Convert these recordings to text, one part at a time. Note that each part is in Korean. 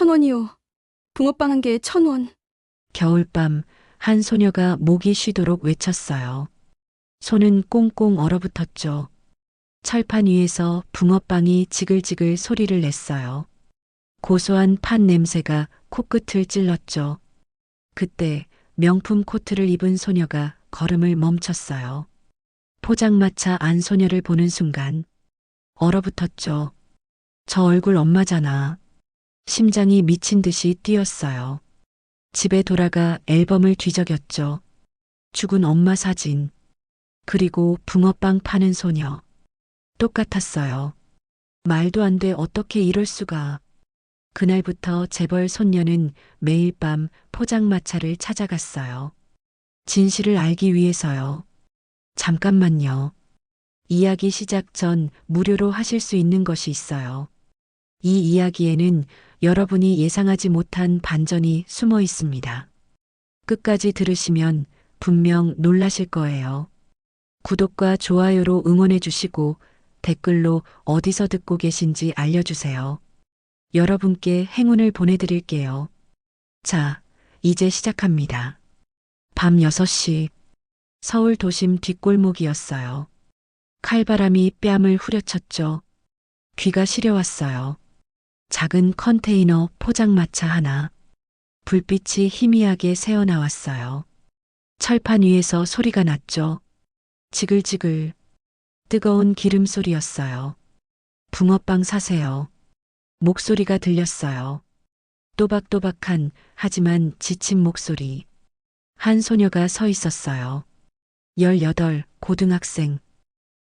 1,000원이요. 붕어빵 한 개에 1,000원. 겨울밤 한 소녀가 목이 쉬도록 외쳤어요. 손은 꽁꽁 얼어붙었죠. 철판 위에서 붕어빵이 지글지글 소리를 냈어요. 고소한 판 냄새가 코끝을 찔렀죠. 그때 명품 코트를 입은 소녀가 걸음을 멈췄어요. 포장마차 안 소녀를 보는 순간 얼어붙었죠. 저 얼굴 엄마잖아. 심장이 미친 듯이 뛰었어요. 집에 돌아가 앨범을 뒤적였죠. 죽은 엄마 사진. 그리고 붕어빵 파는 소녀. 똑같았어요. 말도 안 돼 어떻게 이럴 수가. 그날부터 재벌 손녀는 매일 밤 포장마차를 찾아갔어요. 진실을 알기 위해서요. 잠깐만요. 이야기 시작 전 무료로 하실 수 있는 것이 있어요. 이 이야기에는 여러분이 예상하지 못한 반전이 숨어 있습니다. 끝까지 들으시면 분명 놀라실 거예요. 구독과 좋아요로 응원해 주시고 댓글로 어디서 듣고 계신지 알려주세요. 여러분께 행운을 보내드릴게요. 자, 이제 시작합니다. 밤 6시 서울 도심 뒷골목이었어요. 칼바람이 뺨을 후려쳤죠. 귀가 시려왔어요. 작은 컨테이너 포장마차 하나. 불빛이 희미하게 새어나왔어요. 철판 위에서 소리가 났죠. 지글지글. 뜨거운 기름 소리였어요. 붕어빵 사세요. 목소리가 들렸어요. 또박또박한 하지만 지친 목소리. 한 소녀가 서 있었어요. 18 고등학생.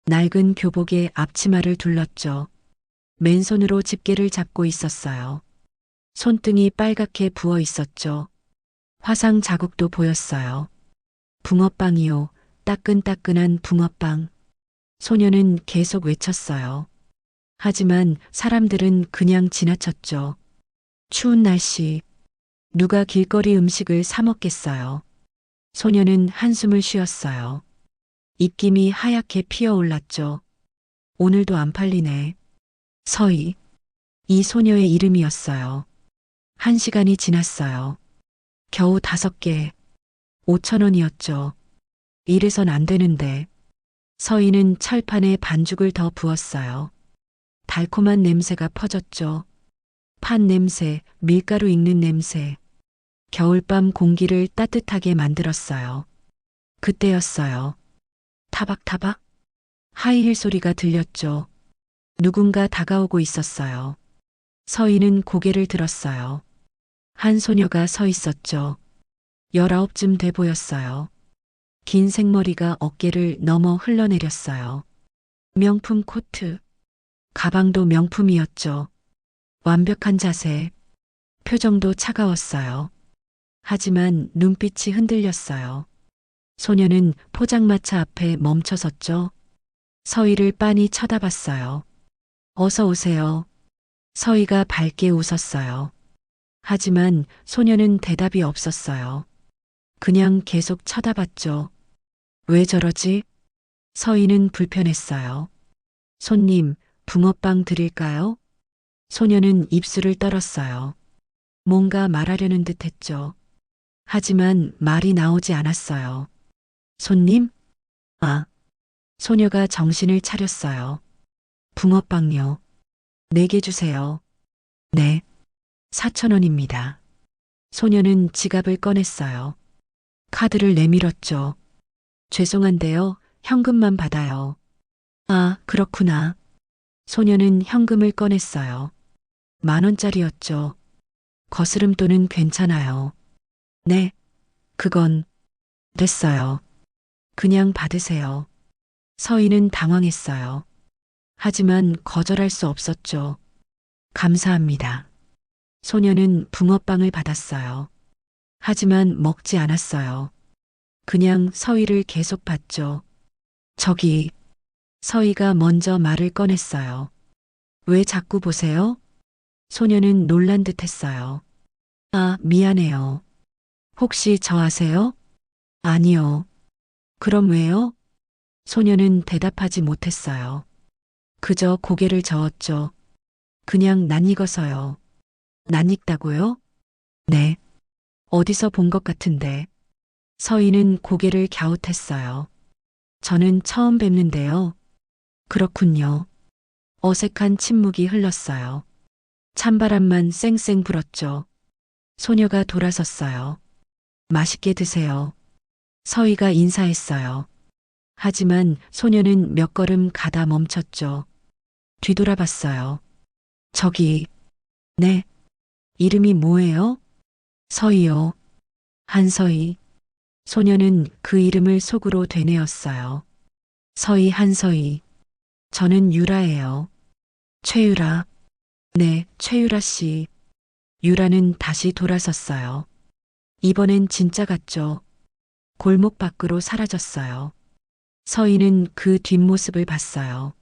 낡은 교복에 앞치마를 둘렀죠. 맨손으로 집게를 잡고 있었어요. 손등이 빨갛게 부어 있었죠. 화상 자국도 보였어요. 붕어빵이요. 따끈따끈한 붕어빵. 소녀는 계속 외쳤어요. 하지만 사람들은 그냥 지나쳤죠. 추운 날씨. 누가 길거리 음식을 사 먹겠어요. 소녀는 한숨을 쉬었어요. 입김이 하얗게 피어올랐죠. 오늘도 안 팔리네. 서희. 이 소녀의 이름이었어요. 1시간이 지났어요. 겨우 5개. 5,000원이었죠. 이래선 안 되는데. 서희는 철판에 반죽을 더 부었어요. 달콤한 냄새가 퍼졌죠. 판 냄새, 밀가루 익는 냄새. 겨울밤 공기를 따뜻하게 만들었어요. 그때였어요. 타박타박? 하이힐 소리가 들렸죠. 누군가 다가오고 있었어요. 서희는 고개를 들었어요. 한 소녀가 서 있었죠. 19쯤 돼 보였어요. 긴 생머리가 어깨를 넘어 흘러내렸어요. 명품 코트. 가방도 명품이었죠. 완벽한 자세. 표정도 차가웠어요. 하지만 눈빛이 흔들렸어요. 소녀는 포장마차 앞에 멈춰섰죠. 서희를 빤히 쳐다봤어요. 어서 오세요. 서희가 밝게 웃었어요. 하지만 소녀는 대답이 없었어요. 그냥 계속 쳐다봤죠. 왜 저러지? 서희는 불편했어요. 손님, 붕어빵 드릴까요? 소녀는 입술을 떨었어요. 뭔가 말하려는 듯 했죠. 하지만 말이 나오지 않았어요. 손님? 아. 소녀가 정신을 차렸어요. 붕어빵요. 4개 주세요. 네. 4,000원입니다. 소녀는 지갑을 꺼냈어요. 카드를 내밀었죠. 죄송한데요. 현금만 받아요. 아, 그렇구나. 소녀는 현금을 꺼냈어요. 10,000원짜리였죠. 거스름돈은 괜찮아요. 네. 그건 됐어요. 그냥 받으세요. 서희는 당황했어요. 하지만 거절할 수 없었죠. 감사합니다. 소녀는 붕어빵을 받았어요. 하지만 먹지 않았어요. 그냥 서희를 계속 봤죠. 저기, 서희가 먼저 말을 꺼냈어요. 왜 자꾸 보세요? 소녀는 놀란 듯 했어요. 아, 미안해요. 혹시 저 아세요? 아니요. 그럼 왜요? 소녀는 대답하지 못했어요. 그저 고개를 저었죠. 그냥 낯익어서요. 낯익다고요? 네. 어디서 본 것 같은데. 서희는 고개를 갸웃했어요. 저는 처음 뵙는데요. 그렇군요. 어색한 침묵이 흘렀어요. 찬바람만 쌩쌩 불었죠. 소녀가 돌아섰어요. 맛있게 드세요. 서희가 인사했어요. 하지만 소녀는 몇 걸음 가다 멈췄죠. 뒤돌아봤어요. 저기, 네. 이름이 뭐예요? 서희요. 한서희. 소녀는 그 이름을 속으로 되뇌었어요. 서희 한서희. 저는 유라예요. 최유라. 네, 최유라 씨. 유라는 다시 돌아섰어요. 이번엔 진짜 같죠. 골목 밖으로 사라졌어요. 서희는 그 뒷모습을 봤어요.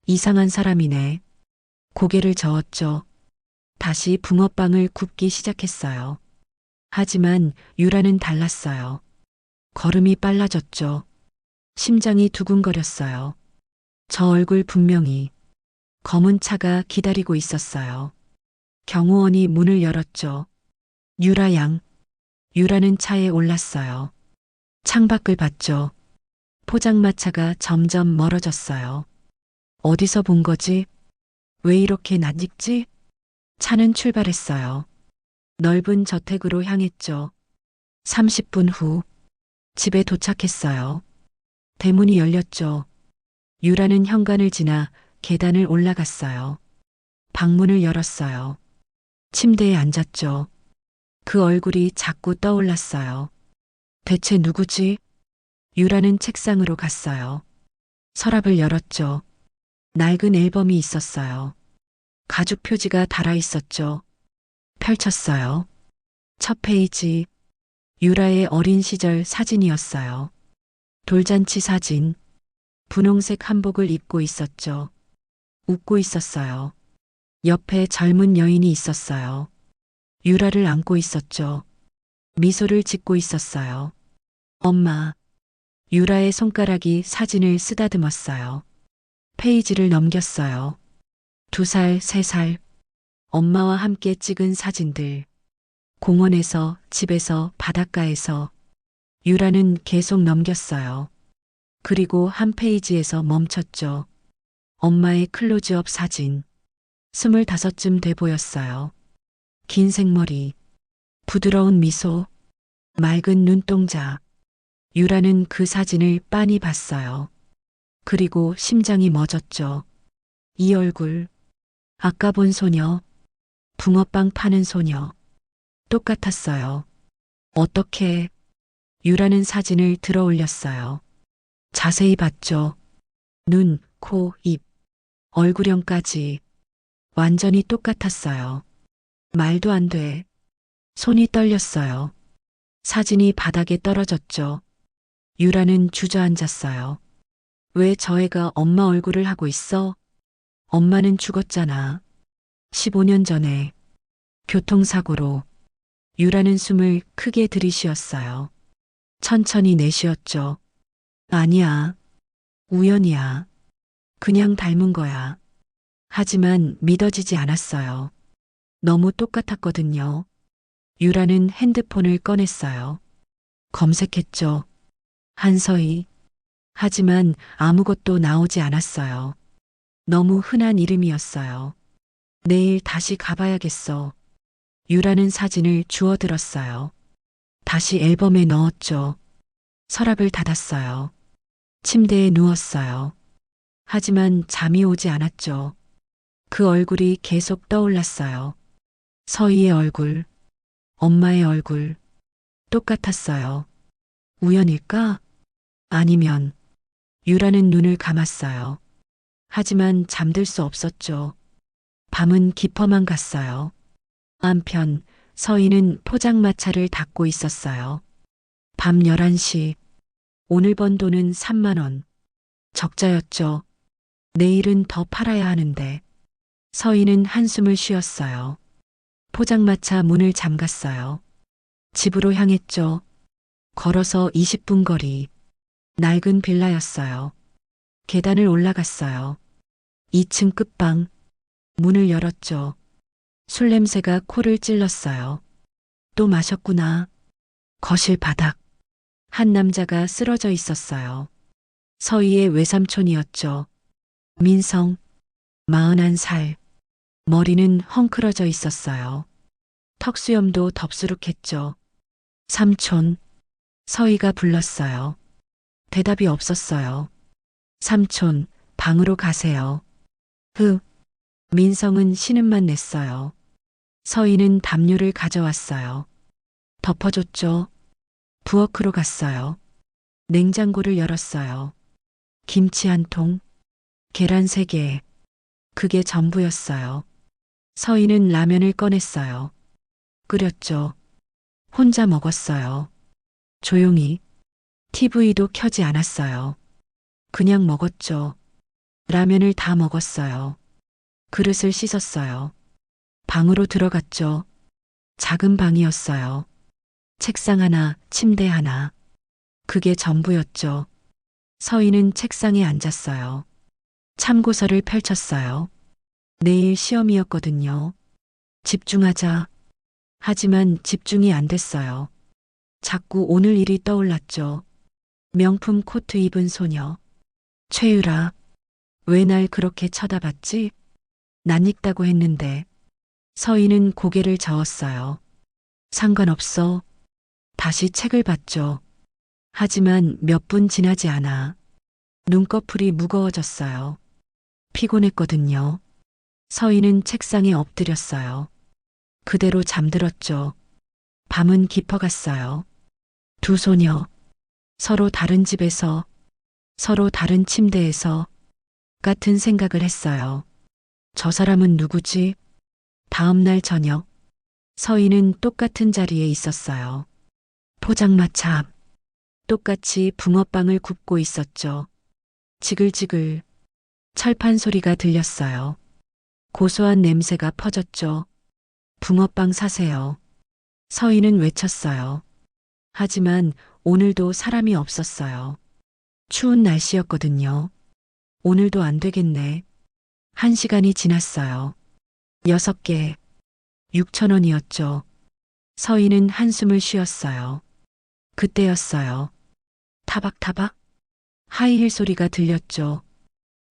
이상한 사람이네. 고개를 저었죠. 다시 붕어빵을 굽기 시작했어요. 하지만 유라는 달랐어요. 걸음이 빨라졌죠. 심장이 두근거렸어요. 저 얼굴 분명히 검은 차가 기다리고 있었어요. 경호원이 문을 열었죠. 유라 양. 유라는 차에 올랐어요. 창밖을 봤죠. 포장마차가 점점 멀어졌어요. 어디서 본 거지? 왜 이렇게 낯익지? 차는 출발했어요. 넓은 저택으로 향했죠. 30분 후 집에 도착했어요. 대문이 열렸죠. 유라는 현관을 지나 계단을 올라갔어요. 방문을 열었어요. 침대에 앉았죠. 그 얼굴이 자꾸 떠올랐어요. 대체 누구지? 유라는 책상으로 갔어요. 서랍을 열었죠. 낡은 앨범이 있었어요. 가죽 표지가 달아 있었죠. 펼쳤어요. 첫 페이지. 유라의 어린 시절 사진이었어요. 돌잔치 사진. 분홍색 한복을 입고 있었죠. 웃고 있었어요. 옆에 젊은 여인이 있었어요. 유라를 안고 있었죠. 미소를 짓고 있었어요. 엄마. 유라의 손가락이 사진을 쓰다듬었어요. 페이지를 넘겼어요. 2살, 3살. 엄마와 함께 찍은 사진들. 공원에서, 집에서, 바닷가에서. 유라는 계속 넘겼어요. 그리고 한 페이지에서 멈췄죠. 엄마의 클로즈업 사진. 25쯤 돼 보였어요. 긴 생머리. 부드러운 미소. 맑은 눈동자. 유라는 그 사진을 빤히 봤어요. 그리고 심장이 멎었죠. 이 얼굴. 아까 본 소녀. 붕어빵 파는 소녀. 똑같았어요. 어떻게? 유라는 사진을 들어 올렸어요. 자세히 봤죠. 눈, 코, 입, 얼굴형까지. 완전히 똑같았어요. 말도 안 돼. 손이 떨렸어요. 사진이 바닥에 떨어졌죠. 유라는 주저앉았어요. 왜 저 애가 엄마 얼굴을 하고 있어? 엄마는 죽었잖아. 15년 전에. 교통사고로. 유라는 숨을 크게 들이쉬었어요. 천천히 내쉬었죠. 아니야. 우연이야. 그냥 닮은 거야. 하지만 믿어지지 않았어요. 너무 똑같았거든요. 유라는 핸드폰을 꺼냈어요. 검색했죠. 한서희. 하지만 아무것도 나오지 않았어요. 너무 흔한 이름이었어요. 내일 다시 가봐야겠어. 유라는 사진을 주워들었어요. 다시 앨범에 넣었죠. 서랍을 닫았어요. 침대에 누웠어요. 하지만 잠이 오지 않았죠. 그 얼굴이 계속 떠올랐어요. 서희의 얼굴, 엄마의 얼굴, 똑같았어요. 우연일까? 아니면 유라는 눈을 감았어요. 하지만 잠들 수 없었죠. 밤은 깊어만 갔어요. 한편 서희는 포장마차를 닫고 있었어요. 밤 11시. 오늘 번 돈은 3만 원. 적자였죠. 내일은 더 팔아야 하는데. 서희는 한숨을 쉬었어요. 포장마차 문을 잠갔어요. 집으로 향했죠. 걸어서 20분 거리. 낡은 빌라였어요. 계단을 올라갔어요. 2층 끝방. 문을 열었죠. 술 냄새가 코를 찔렀어요. 또 마셨구나. 거실 바닥. 한 남자가 쓰러져 있었어요. 서희의 외삼촌이었죠. 민성, 41살. 머리는 헝클어져 있었어요. 턱수염도 덥수룩했죠. 삼촌, 서희가 불렀어요. 대답이 없었어요. 삼촌, 방으로 가세요. 민성은 신음만 냈어요. 서희는 담요를 가져왔어요. 덮어줬죠. 부엌으로 갔어요. 냉장고를 열었어요. 김치 한 통, 계란 3개. 그게 전부였어요. 서희는 라면을 꺼냈어요. 끓였죠. 혼자 먹었어요. 조용히. TV도 켜지 않았어요. 그냥 먹었죠. 라면을 다 먹었어요. 그릇을 씻었어요. 방으로 들어갔죠. 작은 방이었어요. 책상 하나, 침대 하나. 그게 전부였죠. 서희는 책상에 앉았어요. 참고서를 펼쳤어요. 내일 시험이었거든요. 집중하자. 하지만 집중이 안 됐어요. 자꾸 오늘 일이 떠올랐죠. 명품 코트 입은 소녀. 최유라, 왜 날 그렇게 쳐다봤지? 낯익다고 했는데. 서희는 고개를 저었어요. 상관없어. 다시 책을 봤죠. 하지만 몇 분 지나지 않아 눈꺼풀이 무거워졌어요. 피곤했거든요. 서희는 책상에 엎드렸어요. 그대로 잠들었죠. 밤은 깊어갔어요. 두 소녀, 서로 다른 집에서, 서로 다른 침대에서 같은 생각을 했어요. 저 사람은 누구지? 다음 날 저녁, 서희는 똑같은 자리에 있었어요. 포장마차 앞, 똑같이 붕어빵을 굽고 있었죠. 지글지글, 철판 소리가 들렸어요. 고소한 냄새가 퍼졌죠. 붕어빵 사세요. 서희는 외쳤어요. 하지만 오늘도 사람이 없었어요. 추운 날씨였거든요. 오늘도 안 되겠네. 1시간이 지났어요. 6개, 6,000원이었죠. 서희는 한숨을 쉬었어요. 그때였어요. 타박타박? 하이힐 소리가 들렸죠.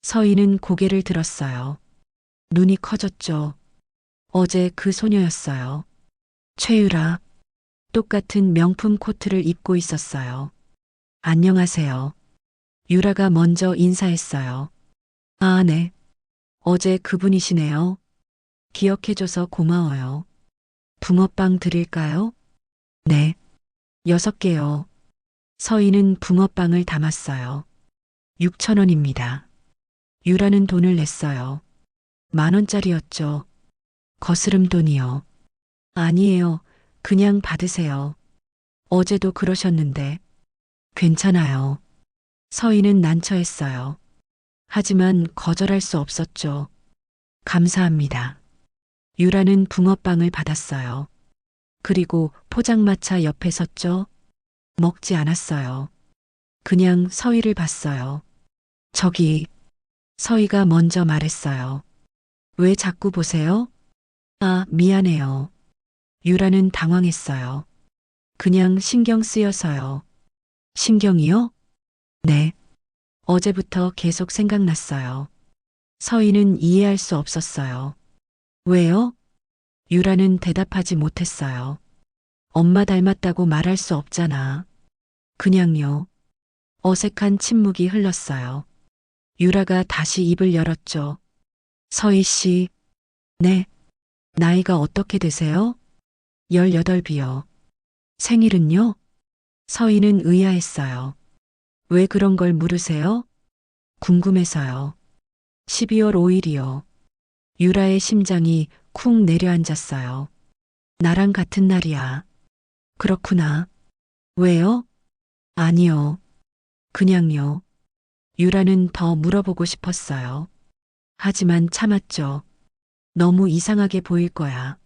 서희는 고개를 들었어요. 눈이 커졌죠. 어제 그 소녀였어요. 최유라. 똑같은 명품 코트를 입고 있었어요. 안녕하세요. 유라가 먼저 인사했어요. 아, 네. 어제 그분이시네요. 기억해줘서 고마워요. 붕어빵 드릴까요? 네. 6개요. 서희는 붕어빵을 담았어요. 6,000원입니다. 유라는 돈을 냈어요. 10,000원짜리였죠. 거스름 돈이요. 아니에요. 그냥 받으세요. 어제도 그러셨는데. 괜찮아요. 서희는 난처했어요. 하지만 거절할 수 없었죠. 감사합니다. 유라는 붕어빵을 받았어요. 그리고 포장마차 옆에 섰죠. 먹지 않았어요. 그냥 서희를 봤어요. 저기, 서희가 먼저 말했어요. 왜 자꾸 보세요? 아, 미안해요. 유라는 당황했어요. 그냥 신경 쓰여서요. 신경이요? 네. 어제부터 계속 생각났어요. 서희는 이해할 수 없었어요. 왜요? 유라는 대답하지 못했어요. 엄마 닮았다고 말할 수 없잖아. 그냥요. 어색한 침묵이 흘렀어요. 유라가 다시 입을 열었죠. 서희 씨. 네. 나이가 어떻게 되세요? 18이요. 생일은요? 서희는 의아했어요. 왜 그런 걸 물으세요? 궁금해서요. 12월 5일이요. 유라의 심장이 쿵 내려앉았어요. 나랑 같은 날이야. 그렇구나. 왜요? 아니요. 그냥요. 유라는 더 물어보고 싶었어요. 하지만 참았죠. 너무 이상하게 보일 거야.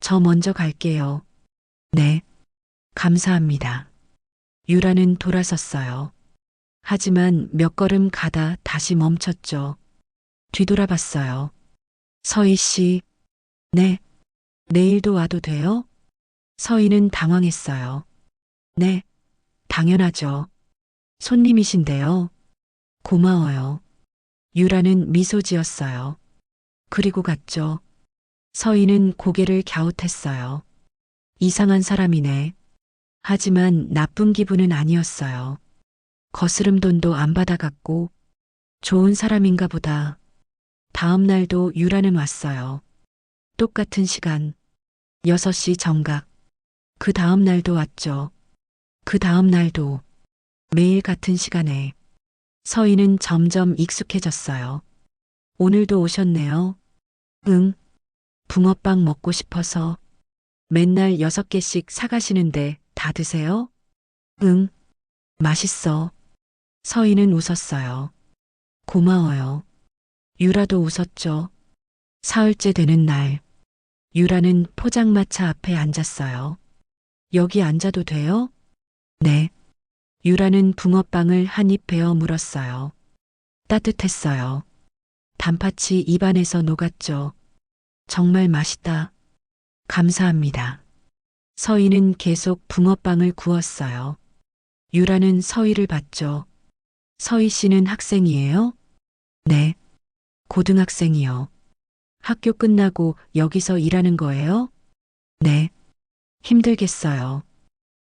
저 먼저 갈게요. 네. 감사합니다. 유라는 돌아섰어요. 하지만 몇 걸음 가다 다시 멈췄죠. 뒤돌아봤어요. 서희 씨. 네. 내일도 와도 돼요? 서희는 당황했어요. 네, 당연하죠. 손님이신데요. 고마워요. 유라는 미소 지었어요. 그리고 갔죠. 서희는 고개를 갸웃했어요. 이상한 사람이네. 하지만 나쁜 기분은 아니었어요. 거스름 돈도 안 받아갔고 좋은 사람인가 보다. 다음 날도 유라는 왔어요. 똑같은 시간. 6시 정각. 그 다음 날도 왔죠. 그 다음 날도 매일 같은 시간에. 서희는 점점 익숙해졌어요. 오늘도 오셨네요. 응. 붕어빵 먹고 싶어서. 맨날 6개씩 사가시는데 다 드세요? 응. 맛있어. 서희는 웃었어요. 고마워요. 유라도 웃었죠. 사흘째 되는 날. 유라는 포장마차 앞에 앉았어요. 여기 앉아도 돼요? 네. 유라는 붕어빵을 한 입 베어 물었어요. 따뜻했어요. 단팥이 입안에서 녹았죠. 정말 맛있다. 감사합니다. 서희는 계속 붕어빵을 구웠어요. 유라는 서희를 봤죠. 서희 씨는 학생이에요? 네. 고등학생이요. 학교 끝나고 여기서 일하는 거예요? 네. 힘들겠어요.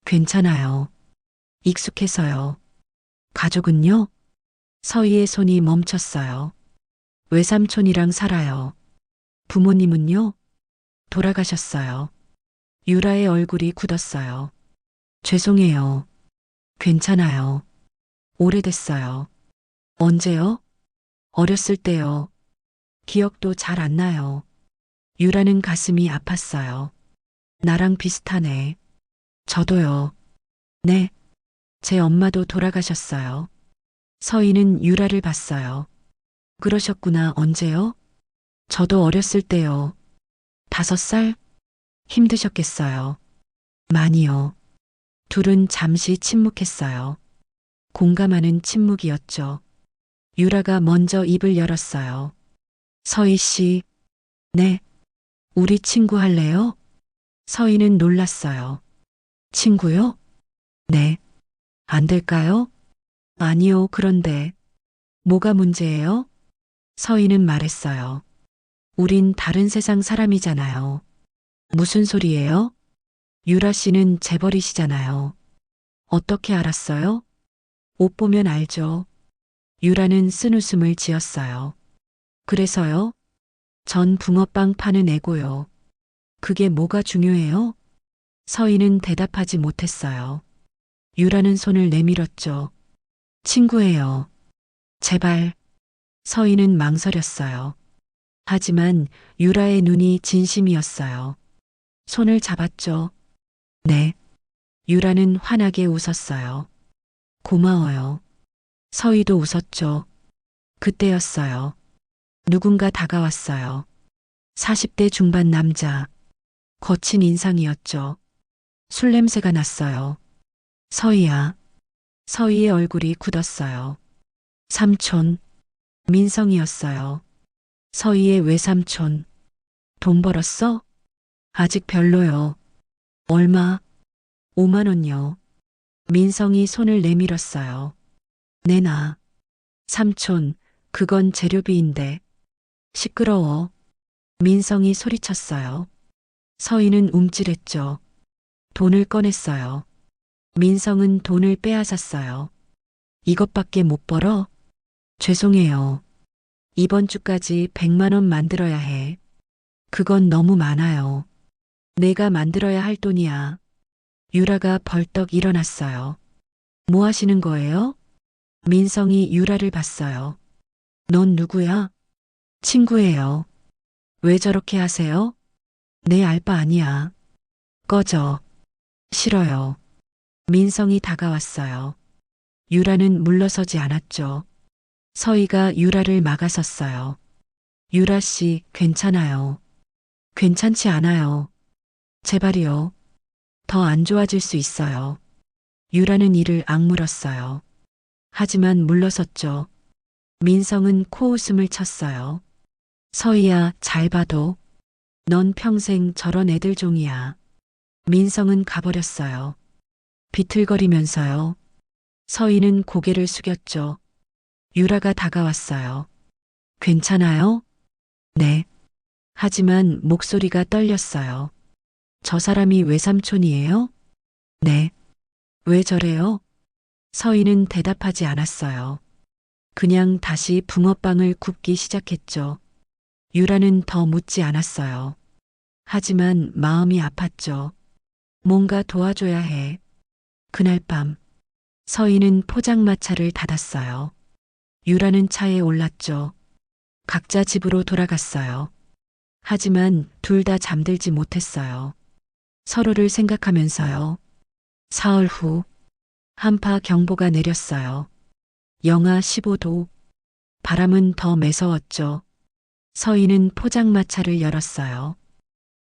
괜찮아요. 익숙해서요. 가족은요? 서희의 손이 멈췄어요. 외삼촌이랑 살아요. 부모님은요? 돌아가셨어요. 유라의 얼굴이 굳었어요. 죄송해요. 괜찮아요. 오래됐어요. 언제요? 어렸을 때요. 기억도 잘 안 나요. 유라는 가슴이 아팠어요. 나랑 비슷하네. 저도요. 네. 제 엄마도 돌아가셨어요. 서희는 유라를 봤어요. 그러셨구나. 언제요? 저도 어렸을 때요. 5살? 힘드셨겠어요. 많이요. 둘은 잠시 침묵했어요. 공감하는 침묵이었죠. 유라가 먼저 입을 열었어요. 서희 씨, 네. 우리 친구 할래요? 서희는 놀랐어요. 친구요? 네. 안 될까요? 아니요. 그런데 뭐가 문제예요? 서희는 말했어요. 우린 다른 세상 사람이잖아요. 무슨 소리예요? 유라 씨는 재벌이시잖아요. 어떻게 알았어요? 옷 보면 알죠. 유라는 쓴웃음을 지었어요. 그래서요? 전 붕어빵 파는 애고요. 그게 뭐가 중요해요? 서희는 대답하지 못했어요. 유라는 손을 내밀었죠. 친구예요. 제발. 서희는 망설였어요. 하지만 유라의 눈이 진심이었어요. 손을 잡았죠. 네. 유라는 환하게 웃었어요. 고마워요. 서희도 웃었죠. 그때였어요. 누군가 다가왔어요. 40대 중반 남자. 거친 인상이었죠. 술 냄새가 났어요. 서희야. 서희의 얼굴이 굳었어요. 삼촌. 민성이었어요. 서희의 외삼촌. 돈 벌었어? 아직 별로요. 얼마? 5만 원요. 민성이 손을 내밀었어요. 내놔. 삼촌, 그건 재료비인데. 시끄러워. 민성이 소리쳤어요. 서희는 움찔했죠. 돈을 꺼냈어요. 민성은 돈을 빼앗았어요. 이것밖에 못 벌어? 죄송해요. 이번 주까지 100만 원 만들어야 해. 그건 너무 많아요. 내가 만들어야 할 돈이야. 유라가 벌떡 일어났어요. 뭐 하시는 거예요? 민성이 유라를 봤어요. 넌 누구야? 친구예요. 왜 저렇게 하세요? 내 알바 아니야. 꺼져. 싫어요. 민성이 다가왔어요. 유라는 물러서지 않았죠. 서희가 유라를 막아섰어요. 유라 씨, 괜찮아요. 괜찮지 않아요. 제발이요. 더 안 좋아질 수 있어요. 유라는 이를 악물었어요. 하지만 물러섰죠. 민성은 코웃음을 쳤어요. 서희야, 잘 봐도. 넌 평생 저런 애들 종이야. 민성은 가버렸어요. 비틀거리면서요. 서희는 고개를 숙였죠. 유라가 다가왔어요. 괜찮아요? 네. 하지만 목소리가 떨렸어요. 저 사람이 외삼촌이에요? 네. 왜 저래요? 서희는 대답하지 않았어요. 그냥 다시 붕어빵을 굽기 시작했죠. 유라는 더 묻지 않았어요. 하지만 마음이 아팠죠. 뭔가 도와줘야 해. 그날 밤, 서희는 포장마차를 닫았어요. 유라는 차에 올랐죠. 각자 집으로 돌아갔어요. 하지만 둘 다 잠들지 못했어요. 서로를 생각하면서요. 사흘 후, 한파 경보가 내렸어요. 영하 15도. 바람은 더 매서웠죠. 서희는 포장마차를 열었어요.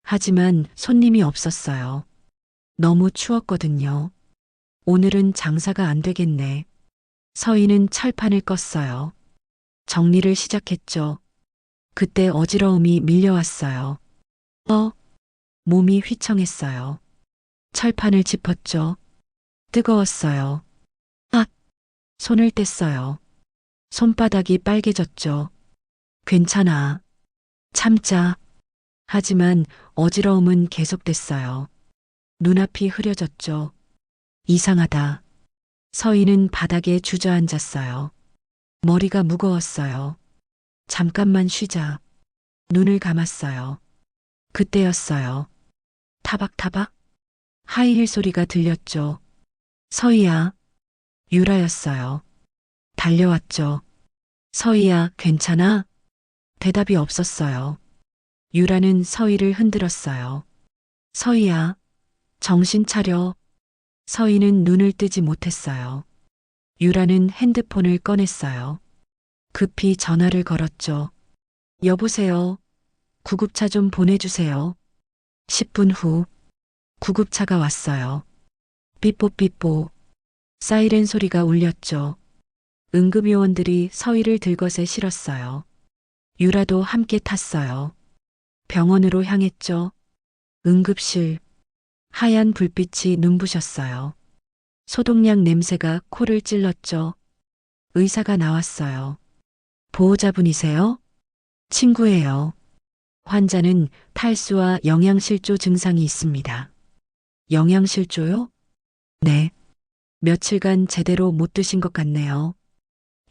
하지만 손님이 없었어요. 너무 추웠거든요. 오늘은 장사가 안 되겠네. 서희는 철판을 껐어요. 정리를 시작했죠. 그때 어지러움이 밀려왔어요. 몸이 휘청했어요. 철판을 짚었죠. 뜨거웠어요. 손을 뗐어요. 손바닥이 빨개졌죠. 괜찮아. 참자. 하지만 어지러움은 계속됐어요. 눈앞이 흐려졌죠. 이상하다. 서희는 바닥에 주저앉았어요. 머리가 무거웠어요. 잠깐만 쉬자. 눈을 감았어요. 그때였어요. 타박타박? 하이힐 소리가 들렸죠. 서희야. 유라였어요. 달려왔죠. 서희야, 괜찮아? 대답이 없었어요. 유라는 서희를 흔들었어요. 서희야, 정신 차려. 서희는 눈을 뜨지 못했어요. 유라는 핸드폰을 꺼냈어요. 급히 전화를 걸었죠. 여보세요. 구급차 좀 보내주세요. 10분 후, 구급차가 왔어요. 삐뽀삐뽀. 사이렌 소리가 울렸죠. 응급요원들이 서희를 들것에 실었어요. 유라도 함께 탔어요. 병원으로 향했죠. 응급실. 하얀 불빛이 눈부셨어요. 소독약 냄새가 코를 찔렀죠. 의사가 나왔어요. 보호자분이세요? 친구예요. 환자는 탈수와 영양실조 증상이 있습니다. 영양실조요? 네. 며칠간 제대로 못 드신 것 같네요.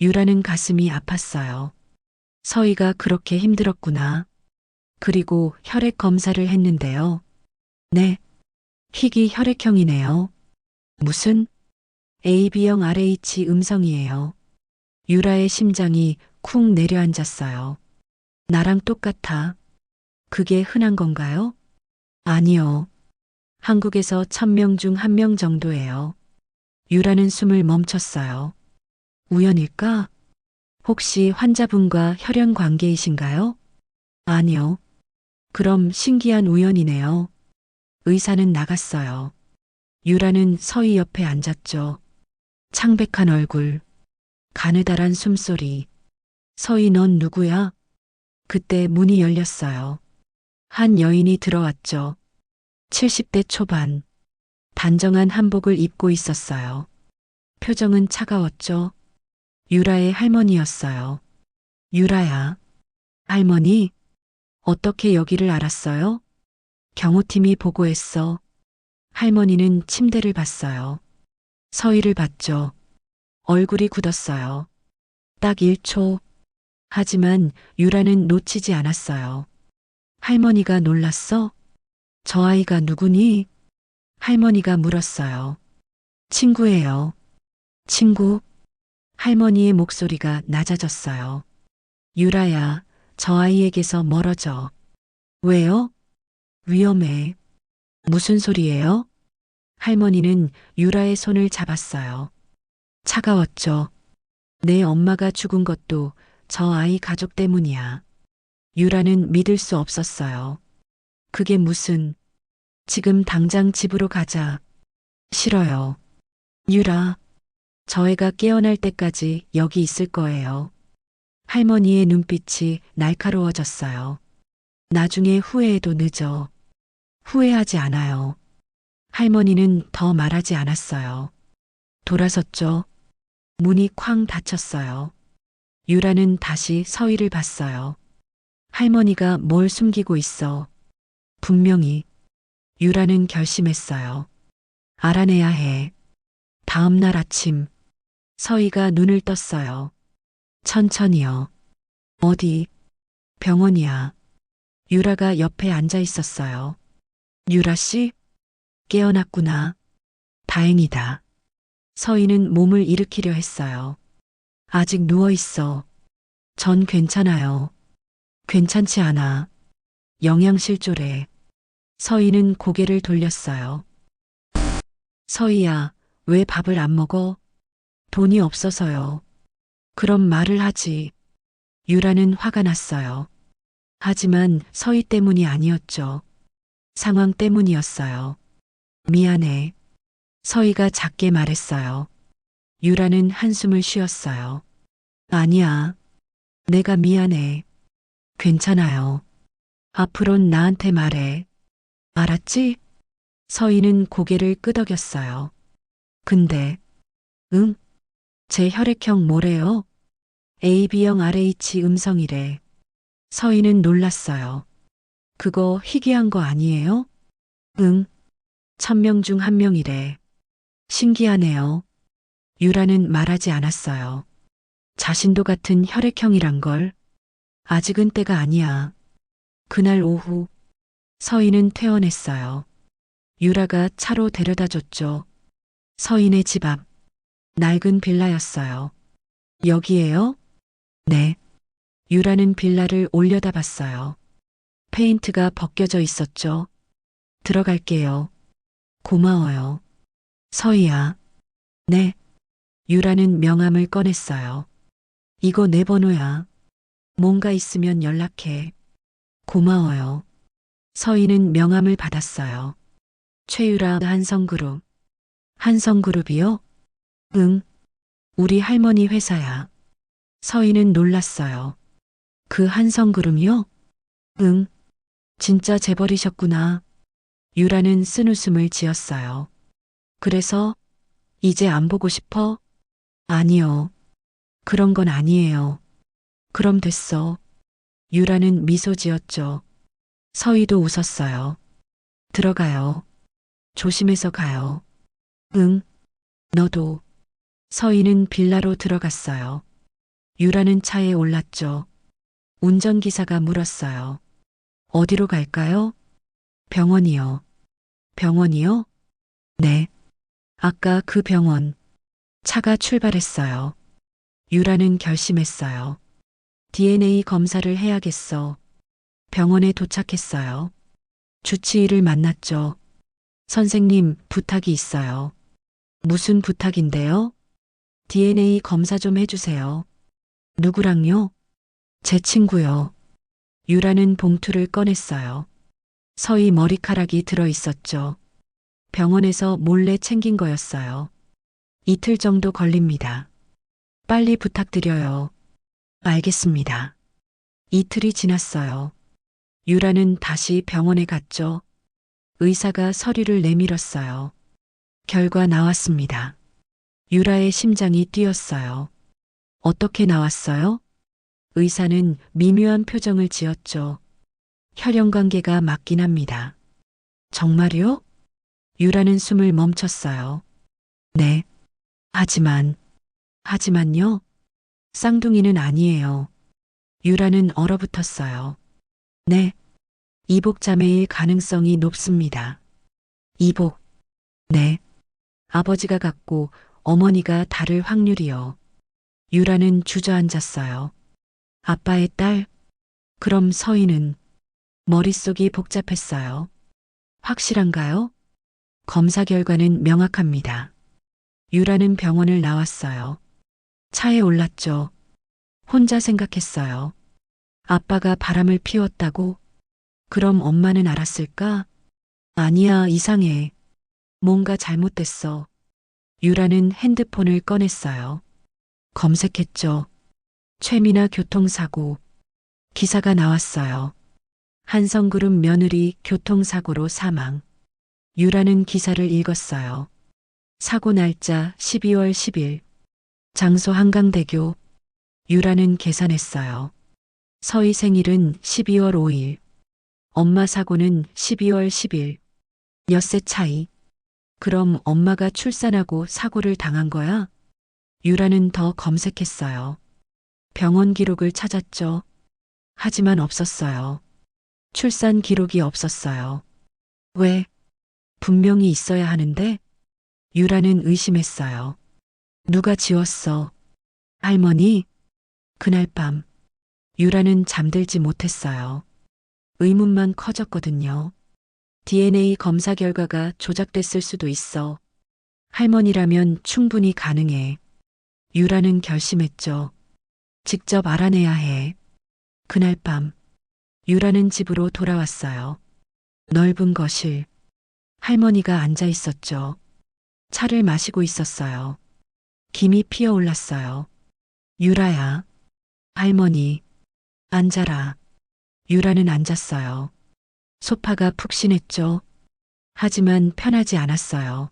유라는 가슴이 아팠어요. 서희가 그렇게 힘들었구나. 그리고 혈액 검사를 했는데요. 네. 희귀 혈액형이네요. 무슨? AB형 RH 음성이에요. 유라의 심장이 쿵 내려앉았어요. 나랑 똑같아. 그게 흔한 건가요? 아니요. 한국에서 1000명 중 1명 정도예요. 유라는 숨을 멈췄어요. 우연일까? 혹시 환자분과 혈연 관계이신가요? 아니요. 그럼 신기한 우연이네요. 의사는 나갔어요. 유라는 서희 옆에 앉았죠. 창백한 얼굴, 가느다란 숨소리. 서희 넌 누구야? 그때 문이 열렸어요. 한 여인이 들어왔죠. 70대 초반. 단정한 한복을 입고 있었어요. 표정은 차가웠죠. 유라의 할머니였어요. 유라야. 할머니? 어떻게 여기를 알았어요? 경호팀이 보고했어. 할머니는 침대를 봤어요. 서희를 봤죠. 얼굴이 굳었어요. 딱 1초. 하지만 유라는 놓치지 않았어요. 할머니가 놀랐어? 저 아이가 누구니? 할머니가 물었어요. 친구예요. 친구? 할머니의 목소리가 낮아졌어요. 유라야, 저 아이에게서 멀어져. 왜요? 위험해. 무슨 소리예요? 할머니는 유라의 손을 잡았어요. 차가웠죠. 내 엄마가 죽은 것도 저 아이 가족 때문이야. 유라는 믿을 수 없었어요. 그게 무슨, 지금 당장 집으로 가자. 싫어요. 유라, 저 애가 깨어날 때까지 여기 있을 거예요. 할머니의 눈빛이 날카로워졌어요. 나중에 후회해도 늦어. 후회하지 않아요. 할머니는 더 말하지 않았어요. 돌아섰죠. 문이 쾅 닫혔어요. 유라는 다시 서희를 봤어요. 할머니가 뭘 숨기고 있어. 분명히. 유라는 결심했어요. 알아내야 해. 다음 날 아침, 서희가 눈을 떴어요. 천천히요. 어디? 병원이야. 유라가 옆에 앉아 있었어요. 유라 씨? 깨어났구나. 다행이다. 서희는 몸을 일으키려 했어요. 아직 누워 있어. 전 괜찮아요. 괜찮지 않아. 영양실조래. 서희는 고개를 돌렸어요. 서희야, 왜 밥을 안 먹어? 돈이 없어서요. 그럼 말을 하지. 유라는 화가 났어요. 하지만 서희 때문이 아니었죠. 상황 때문이었어요. 미안해. 서희가 작게 말했어요. 유라는 한숨을 쉬었어요. 아니야. 내가 미안해. 괜찮아요. 앞으론 나한테 말해. 알았지? 서희는 고개를 끄덕였어요. 근데, 응? 제 혈액형 뭐래요? AB형 RH 음성이래. 서희는 놀랐어요. 그거 희귀한 거 아니에요? 응. 1000명 중 1명이래. 신기하네요. 유라는 말하지 않았어요. 자신도 같은 혈액형이란 걸. 아직은 때가 아니야. 그날 오후, 서희는 퇴원했어요. 유라가 차로 데려다 줬죠. 서인의 집 앞, 낡은 빌라였어요. 여기에요? 네. 유라는 빌라를 올려다봤어요. 페인트가 벗겨져 있었죠. 들어갈게요. 고마워요. 서희야. 네. 유라는 명함을 꺼냈어요. 이거 내 번호야. 뭔가 있으면 연락해. 고마워요. 서희는 명함을 받았어요. 최유라 한성그룹. 한성그룹이요? 응. 우리 할머니 회사야. 서희는 놀랐어요. 그 한성그룹이요? 응. 진짜 재벌이셨구나. 유라는 쓴웃음을 지었어요. 그래서 이제 안 보고 싶어? 아니요. 그런 건 아니에요. 그럼 됐어. 유라는 미소 지었죠. 서희도 웃었어요. 들어가요. 조심해서 가요. 응. 너도. 서희는 빌라로 들어갔어요. 유라는 차에 올랐죠. 운전기사가 물었어요. 어디로 갈까요? 병원이요. 병원이요? 네. 아까 그 병원. 차가 출발했어요. 유라는 결심했어요. DNA 검사를 해야겠어. 병원에 도착했어요. 주치의를 만났죠. 선생님, 부탁이 있어요. 무슨 부탁인데요? DNA 검사 좀 해주세요. 누구랑요? 제 친구요. 유라는 봉투를 꺼냈어요. 서희 머리카락이 들어 있었죠. 병원에서 몰래 챙긴 거였어요. 이틀 정도 걸립니다. 빨리 부탁드려요. 알겠습니다. 이틀이 지났어요. 유라는 다시 병원에 갔죠. 의사가 서류를 내밀었어요. 결과 나왔습니다. 유라의 심장이 뛰었어요. 어떻게 나왔어요? 의사는 미묘한 표정을 지었죠. 혈연 관계가 맞긴 합니다. 정말요? 유라는 숨을 멈췄어요. 네. 하지만요? 쌍둥이는 아니에요. 유라는 얼어붙었어요. 네. 이복자매일 가능성이 높습니다. 이복. 네. 아버지가 같고 어머니가 다를 확률이요. 유라는 주저앉았어요. 아빠의 딸? 그럼 서희는? 머릿속이 복잡했어요. 확실한가요? 검사 결과는 명확합니다. 유라는 병원을 나왔어요. 차에 올랐죠. 혼자 생각했어요. 아빠가 바람을 피웠다고? 그럼 엄마는 알았을까? 아니야, 이상해. 뭔가 잘못됐어. 유라는 핸드폰을 꺼냈어요. 검색했죠. 최미나 교통사고. 기사가 나왔어요. 한성그룹 며느리 교통사고로 사망. 유라는 기사를 읽었어요. 사고 날짜 12월 10일. 장소 한강대교. 유라는 계산했어요. 서희 생일은 12월 5일. 엄마 사고는 12월 10일. 엿새 차이. 그럼 엄마가 출산하고 사고를 당한 거야? 유라는 더 검색했어요. 병원 기록을 찾았죠. 하지만 없었어요. 출산 기록이 없었어요. 왜? 분명히 있어야 하는데? 유라는 의심했어요. 누가 지웠어? 할머니? 그날 밤, 유라는 잠들지 못했어요. 의문만 커졌거든요. DNA 검사 결과가 조작됐을 수도 있어. 할머니라면 충분히 가능해. 유라는 결심했죠. 직접 알아내야 해. 그날 밤, 유라는 집으로 돌아왔어요. 넓은 거실. 할머니가 앉아 있었죠. 차를 마시고 있었어요. 김이 피어올랐어요. 유라야. 할머니. 앉아라. 유라는 앉았어요. 소파가 푹신했죠. 하지만 편하지 않았어요.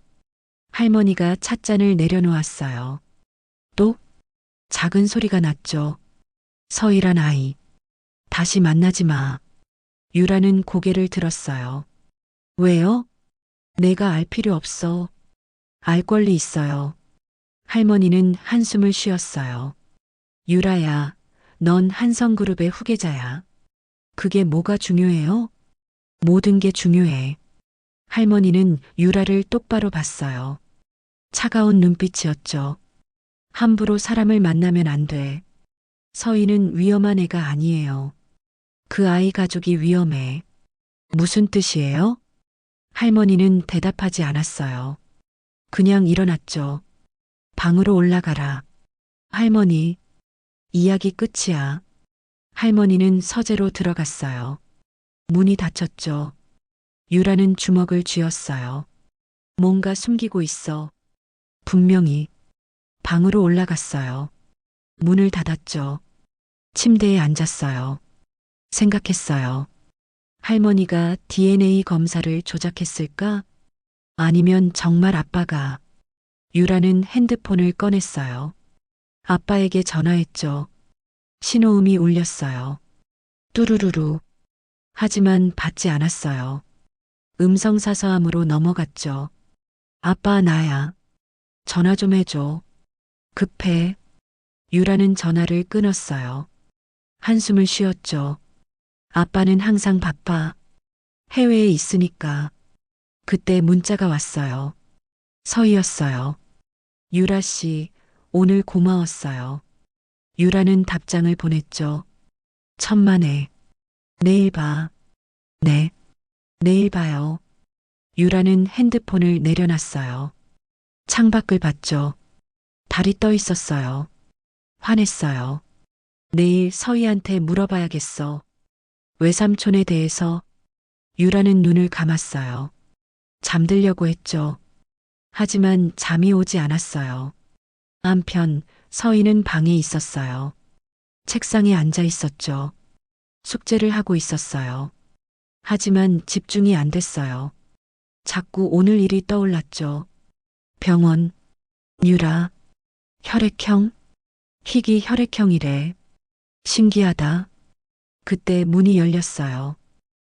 할머니가 찻잔을 내려놓았어요. 또 작은 소리가 났죠. 서희란 아이. 다시 만나지 마. 유라는 고개를 들었어요. 왜요? 내가 알 필요 없어. 알 권리 있어요. 할머니는 한숨을 쉬었어요. 유라야, 넌 한성그룹의 후계자야. 그게 뭐가 중요해요? 모든 게 중요해. 할머니는 유라를 똑바로 봤어요. 차가운 눈빛이었죠. 함부로 사람을 만나면 안 돼. 서희는 위험한 애가 아니에요. 그 아이 가족이 위험해. 무슨 뜻이에요? 할머니는 대답하지 않았어요. 그냥 일어났죠. 방으로 올라가라. 할머니, 이야기 끝이야. 할머니는 서재로 들어갔어요. 문이 닫혔죠. 유라는 주먹을 쥐었어요. 뭔가 숨기고 있어. 분명히. 방으로 올라갔어요. 문을 닫았죠. 침대에 앉았어요. 생각했어요. 할머니가 DNA 검사를 조작했을까? 아니면 정말 아빠가. 유라는 핸드폰을 꺼냈어요. 아빠에게 전화했죠. 신호음이 울렸어요. 뚜루루루. 하지만 받지 않았어요. 음성사서함으로 넘어갔죠. 아빠 나야. 전화 좀 해줘. 급해. 유라는 전화를 끊었어요. 한숨을 쉬었죠. 아빠는 항상 바빠. 해외에 있으니까. 그때 문자가 왔어요. 서희였어요. 유라 씨, 오늘 고마웠어요. 유라는 답장을 보냈죠. 천만에. 내일 봐. 네. 내일 봐요. 유라는 핸드폰을 내려놨어요. 창밖을 봤죠. 달이 떠 있었어요. 화냈어요. 내일 서희한테 물어봐야겠어. 외삼촌에 대해서. 유라는 눈을 감았어요. 잠들려고 했죠. 하지만 잠이 오지 않았어요. 한편 서희는 방에 있었어요. 책상에 앉아 있었죠. 숙제를 하고 있었어요. 하지만 집중이 안 됐어요. 자꾸 오늘 일이 떠올랐죠. 병원, 유라, 혈액형, 희귀 혈액형이래. 신기하다. 그때 문이 열렸어요.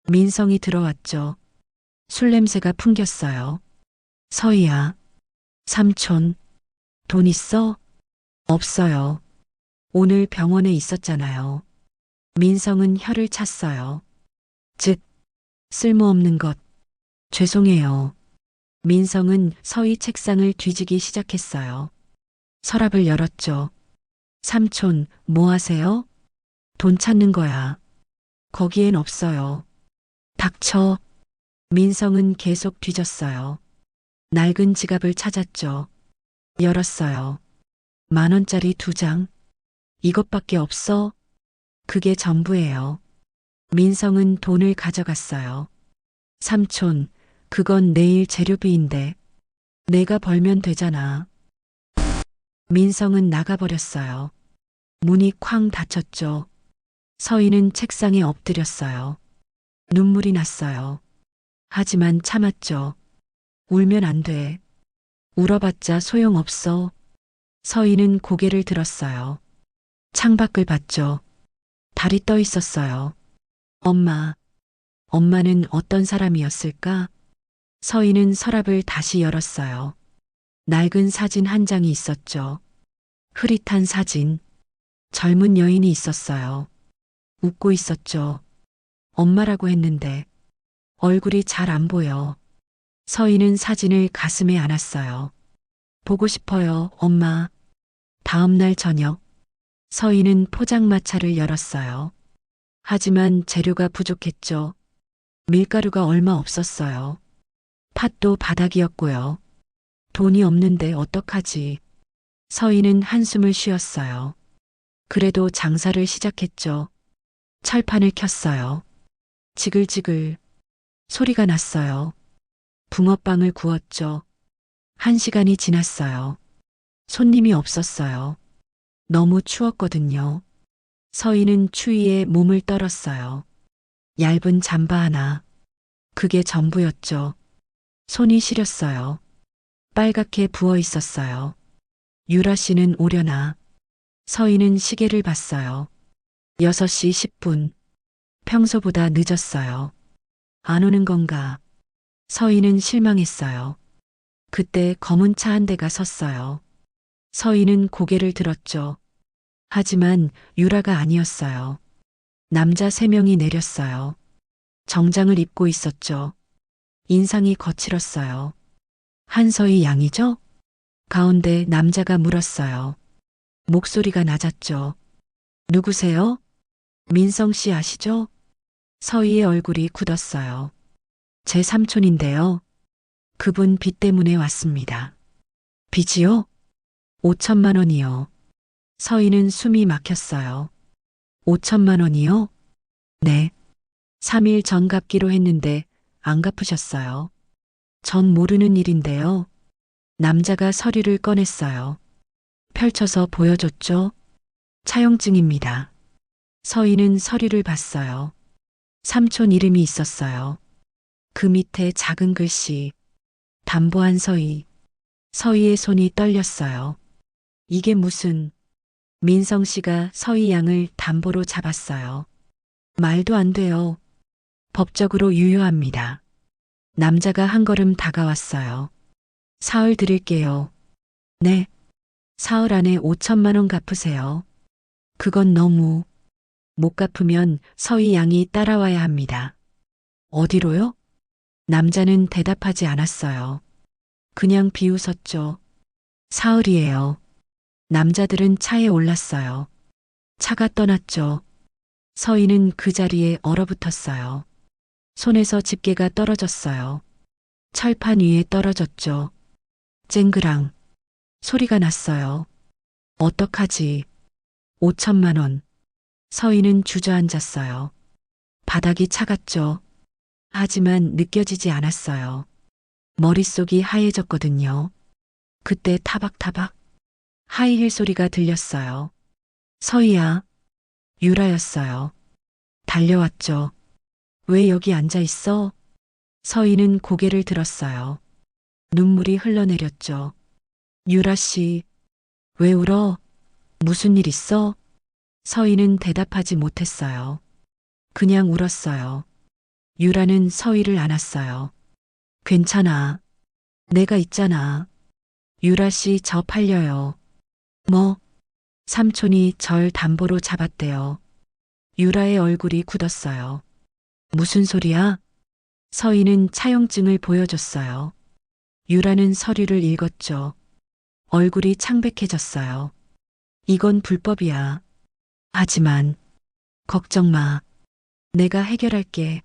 민성이 들어왔죠. 술 냄새가 풍겼어요. 서희야, 삼촌, 돈 있어? 없어요. 오늘 병원에 있었잖아요. 민성은 혀를 찼어요. 즉, 쓸모없는 것. 죄송해요. 민성은 서희 책상을 뒤지기 시작했어요. 서랍을 열었죠. 삼촌, 뭐 하세요? 돈 찾는 거야. 거기엔 없어요. 닥쳐. 민성은 계속 뒤졌어요. 낡은 지갑을 찾았죠. 열었어요. 10,000원짜리 2장. 이것밖에 없어? 그게 전부예요. 민성은 돈을 가져갔어요. 삼촌, 그건 내일 재료비인데. 내가 벌면 되잖아. 민성은 나가버렸어요. 문이 쾅 닫혔죠. 서희는 책상에 엎드렸어요. 눈물이 났어요. 하지만 참았죠. 울면 안 돼. 울어봤자 소용없어. 서희는 고개를 들었어요. 창밖을 봤죠. 달이 떠 있었어요. 엄마는 어떤 사람이었을까? 서희는 서랍을 다시 열었어요. 낡은 사진 한 장이 있었죠. 흐릿한 사진. 젊은 여인이 있었어요. 웃고 있었죠. 엄마라고 했는데 얼굴이 잘 안 보여. 서희는 사진을 가슴에 안았어요. 보고 싶어요, 엄마. 다음 날 저녁, 서희는 포장마차를 열었어요. 하지만 재료가 부족했죠. 밀가루가 얼마 없었어요. 팥도 바닥이었고요. 돈이 없는데 어떡하지? 서희는 한숨을 쉬었어요. 그래도 장사를 시작했죠. 철판을 켰어요. 지글지글 소리가 났어요. 붕어빵을 구웠죠. 1시간이 지났어요. 손님이 없었어요. 너무 추웠거든요. 서희는 추위에 몸을 떨었어요. 얇은 잠바 하나. 그게 전부였죠. 손이 시렸어요. 빨갛게 부어 있었어요. 유라 씨는 오려나. 서희는 시계를 봤어요. 6시 10분. 평소보다 늦었어요. 안 오는 건가? 서희는 실망했어요. 그때 검은 차 한 대가 섰어요. 서희는 고개를 들었죠. 하지만 유라가 아니었어요. 남자 3명이 내렸어요. 정장을 입고 있었죠. 인상이 거칠었어요. 한서희 양이죠? 가운데 남자가 물었어요. 목소리가 낮았죠. 누구세요? 민성 씨 아시죠? 서희의 얼굴이 굳었어요. 제 삼촌인데요. 그분 빚 때문에 왔습니다. 빚이요? 5천만 원이요. 서희는 숨이 막혔어요. 5천만 원이요? 네. 3일 전 갚기로 했는데 안 갚으셨어요. 전 모르는 일인데요. 남자가 서류를 꺼냈어요. 펼쳐서 보여줬죠. 차용증입니다. 서희는 서류를 봤어요. 삼촌 이름이 있었어요. 그 밑에 작은 글씨. 담보한 서희. 서희의 손이 떨렸어요. 이게 무슨... 민성 씨가 서희 양을 담보로 잡았어요. 말도 안 돼요. 법적으로 유효합니다. 남자가 한 걸음 다가왔어요. 사흘 드릴게요. 네. 사흘 안에 5천만 원 갚으세요. 그건 너무... 못 갚으면 서희 양이 따라와야 합니다. 어디로요? 남자는 대답하지 않았어요. 그냥 비웃었죠. 사흘이에요. 남자들은 차에 올랐어요. 차가 떠났죠. 서희는 그 자리에 얼어붙었어요. 손에서 집게가 떨어졌어요. 철판 위에 떨어졌죠. 쨍그랑 소리가 났어요. 어떡하지? 5천만 원. 서희는 주저앉았어요. 바닥이 차갔죠. 하지만 느껴지지 않았어요. 머릿속이 하얘졌거든요. 그때 타박타박 하이힐 소리가 들렸어요. 서희야. 유라였어요. 달려왔죠. 왜 여기 앉아 있어? 서희는 고개를 들었어요. 눈물이 흘러내렸죠. 유라 씨, 왜 울어? 무슨 일 있어? 서희는 대답하지 못했어요. 그냥 울었어요. 유라는 서희를 안았어요. 괜찮아. 내가 있잖아. 유라 씨 저 팔려요. 뭐? 삼촌이 절 담보로 잡았대요. 유라의 얼굴이 굳었어요. 무슨 소리야? 서희는 차용증을 보여줬어요. 유라는 서류를 읽었죠. 얼굴이 창백해졌어요. 이건 불법이야. 하지만 걱정 마. 내가 해결할게.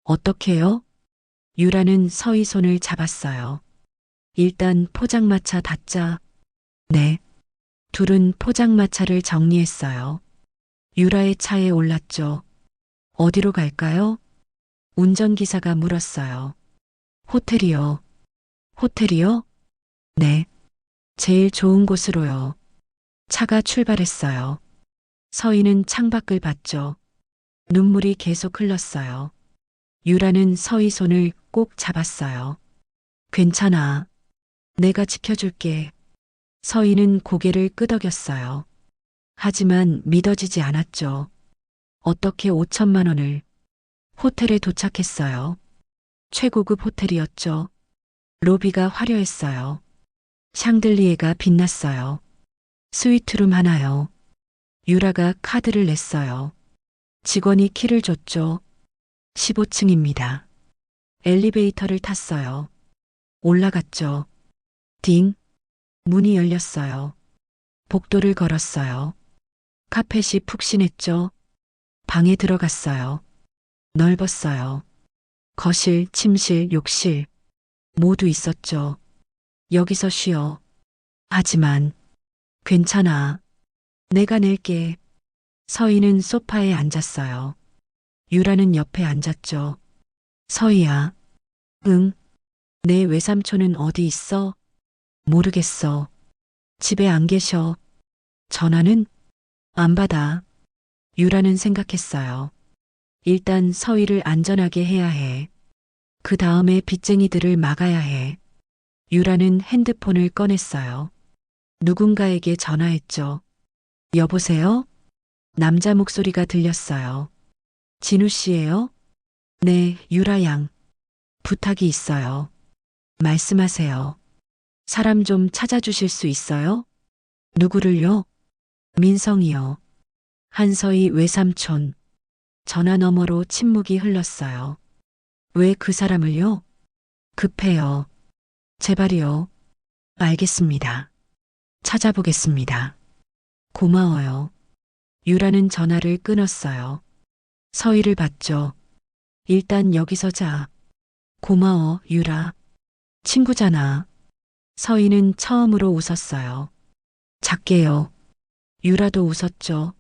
어떻게요? 유라는 서희 손을 잡았어요. 일단 포장마차 닫자. 네. 둘은 포장마차를 정리했어요. 유라의 차에 올랐죠. 어디로 갈까요? 운전기사가 물었어요. 호텔이요. 호텔이요? 네. 제일 좋은 곳으로요. 차가 출발했어요. 서희는 창밖을 봤죠. 눈물이 계속 흘렀어요. 유라는 서희 손을 꼭 잡았어요. 괜찮아. 내가 지켜줄게. 서희는 고개를 끄덕였어요. 하지만 믿어지지 않았죠. 어떻게 5천만 원을 호텔에 도착했어요. 최고급 호텔이었죠. 로비가 화려했어요. 샹들리에가 빛났어요. 스위트룸 하나요. 유라가 카드를 냈어요. 직원이 키를 줬죠. 15층입니다. 엘리베이터를 탔어요. 올라갔죠. 딩. 문이 열렸어요. 복도를 걸었어요. 카펫이 푹신했죠. 방에 들어갔어요. 넓었어요. 거실, 침실, 욕실 모두 있었죠. 여기서 쉬어. 하지만 괜찮아. 내가 낼게. 서희는 소파에 앉았어요. 유라는 옆에 앉았죠. 서희야. 응. 내 외삼촌은 어디 있어? 모르겠어. 집에 안 계셔. 전화는 안 받아. 유라는 생각했어요. 일단 서희를 안전하게 해야 해. 그 다음에 빚쟁이들을 막아야 해. 유라는 핸드폰을 꺼냈어요. 누군가에게 전화했죠. 여보세요? 남자 목소리가 들렸어요. 진우 씨예요? 네, 유라 양. 부탁이 있어요. 말씀하세요. 사람 좀 찾아주실 수 있어요? 누구를요? 민성이요. 한서희 외삼촌. 전화 너머로 침묵이 흘렀어요. 왜 그 사람을요? 급해요. 제발이요. 알겠습니다. 찾아보겠습니다. 고마워요. 유라는 전화를 끊었어요. 서희를 봤죠. 일단 여기서 자. 고마워, 유라. 친구잖아. 서희는 처음으로 웃었어요. 작게요. 유라도 웃었죠.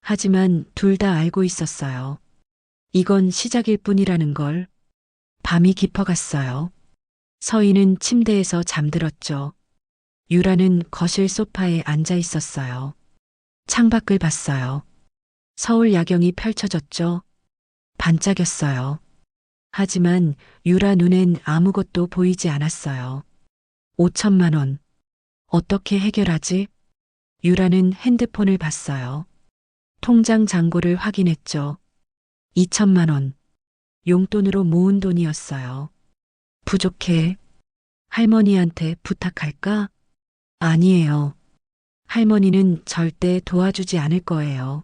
하지만 둘 다 알고 있었어요. 이건 시작일 뿐이라는 걸. 밤이 깊어갔어요. 서희는 침대에서 잠들었죠. 유라는 거실 소파에 앉아 있었어요. 창밖을 봤어요. 서울 야경이 펼쳐졌죠. 반짝였어요. 하지만 유라 눈엔 아무것도 보이지 않았어요. 5천만 원. 어떻게 해결하지? 유라는 핸드폰을 봤어요. 통장 잔고를 확인했죠. 2천만 원. 용돈으로 모은 돈이었어요. 부족해. 할머니한테 부탁할까? 아니에요. 할머니는 절대 도와주지 않을 거예요.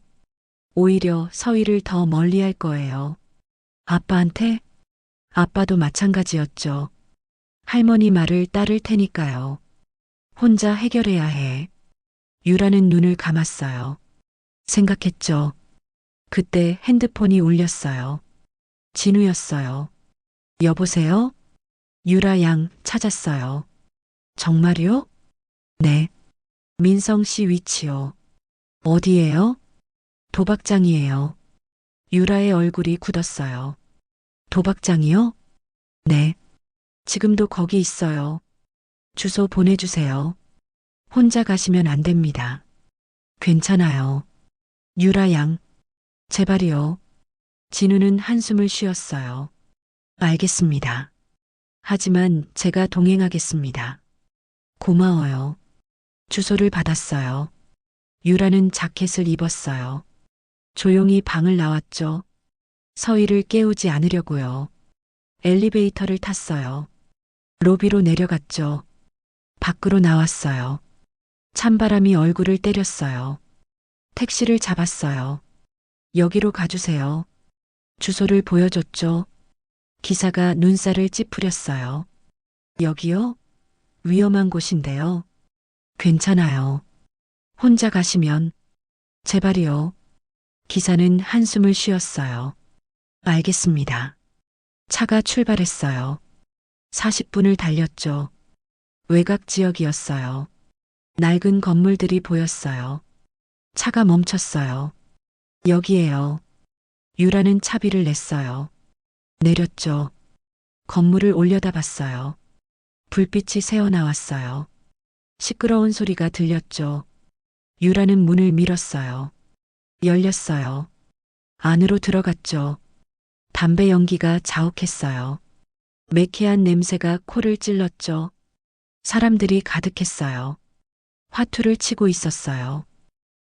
오히려 서희를 더 멀리할 거예요. 아빠한테? 아빠도 마찬가지였죠. 할머니 말을 따를 테니까요. 혼자 해결해야 해. 유라는 눈을 감았어요. 생각했죠. 그때 핸드폰이 울렸어요. 진우였어요. 여보세요? 유라 양 찾았어요. 정말요? 네. 민성 씨 위치요. 어디예요? 도박장이에요. 유라의 얼굴이 굳었어요. 도박장이요? 네. 지금도 거기 있어요. 주소 보내주세요. 혼자 가시면 안 됩니다. 괜찮아요. 유라 양, 제발이요. 진우는 한숨을 쉬었어요. 알겠습니다. 하지만 제가 동행하겠습니다. 고마워요. 주소를 받았어요. 유라는 자켓을 입었어요. 조용히 방을 나왔죠. 서희를 깨우지 않으려고요. 엘리베이터를 탔어요. 로비로 내려갔죠. 밖으로 나왔어요. 찬바람이 얼굴을 때렸어요. 택시를 잡았어요. 여기로 가주세요. 주소를 보여줬죠. 기사가 눈살을 찌푸렸어요. 여기요? 위험한 곳인데요. 괜찮아요. 혼자 가시면. 제발이요. 기사는 한숨을 쉬었어요. 알겠습니다. 차가 출발했어요. 40분을 달렸죠. 외곽 지역이었어요. 낡은 건물들이 보였어요. 차가 멈췄어요. 여기에요. 유라는 차비를 냈어요. 내렸죠. 건물을 올려다봤어요. 불빛이 새어나왔어요. 시끄러운 소리가 들렸죠. 유라는 문을 밀었어요. 열렸어요. 안으로 들어갔죠. 담배 연기가 자욱했어요. 매캐한 냄새가 코를 찔렀죠. 사람들이 가득했어요. 화투를 치고 있었어요.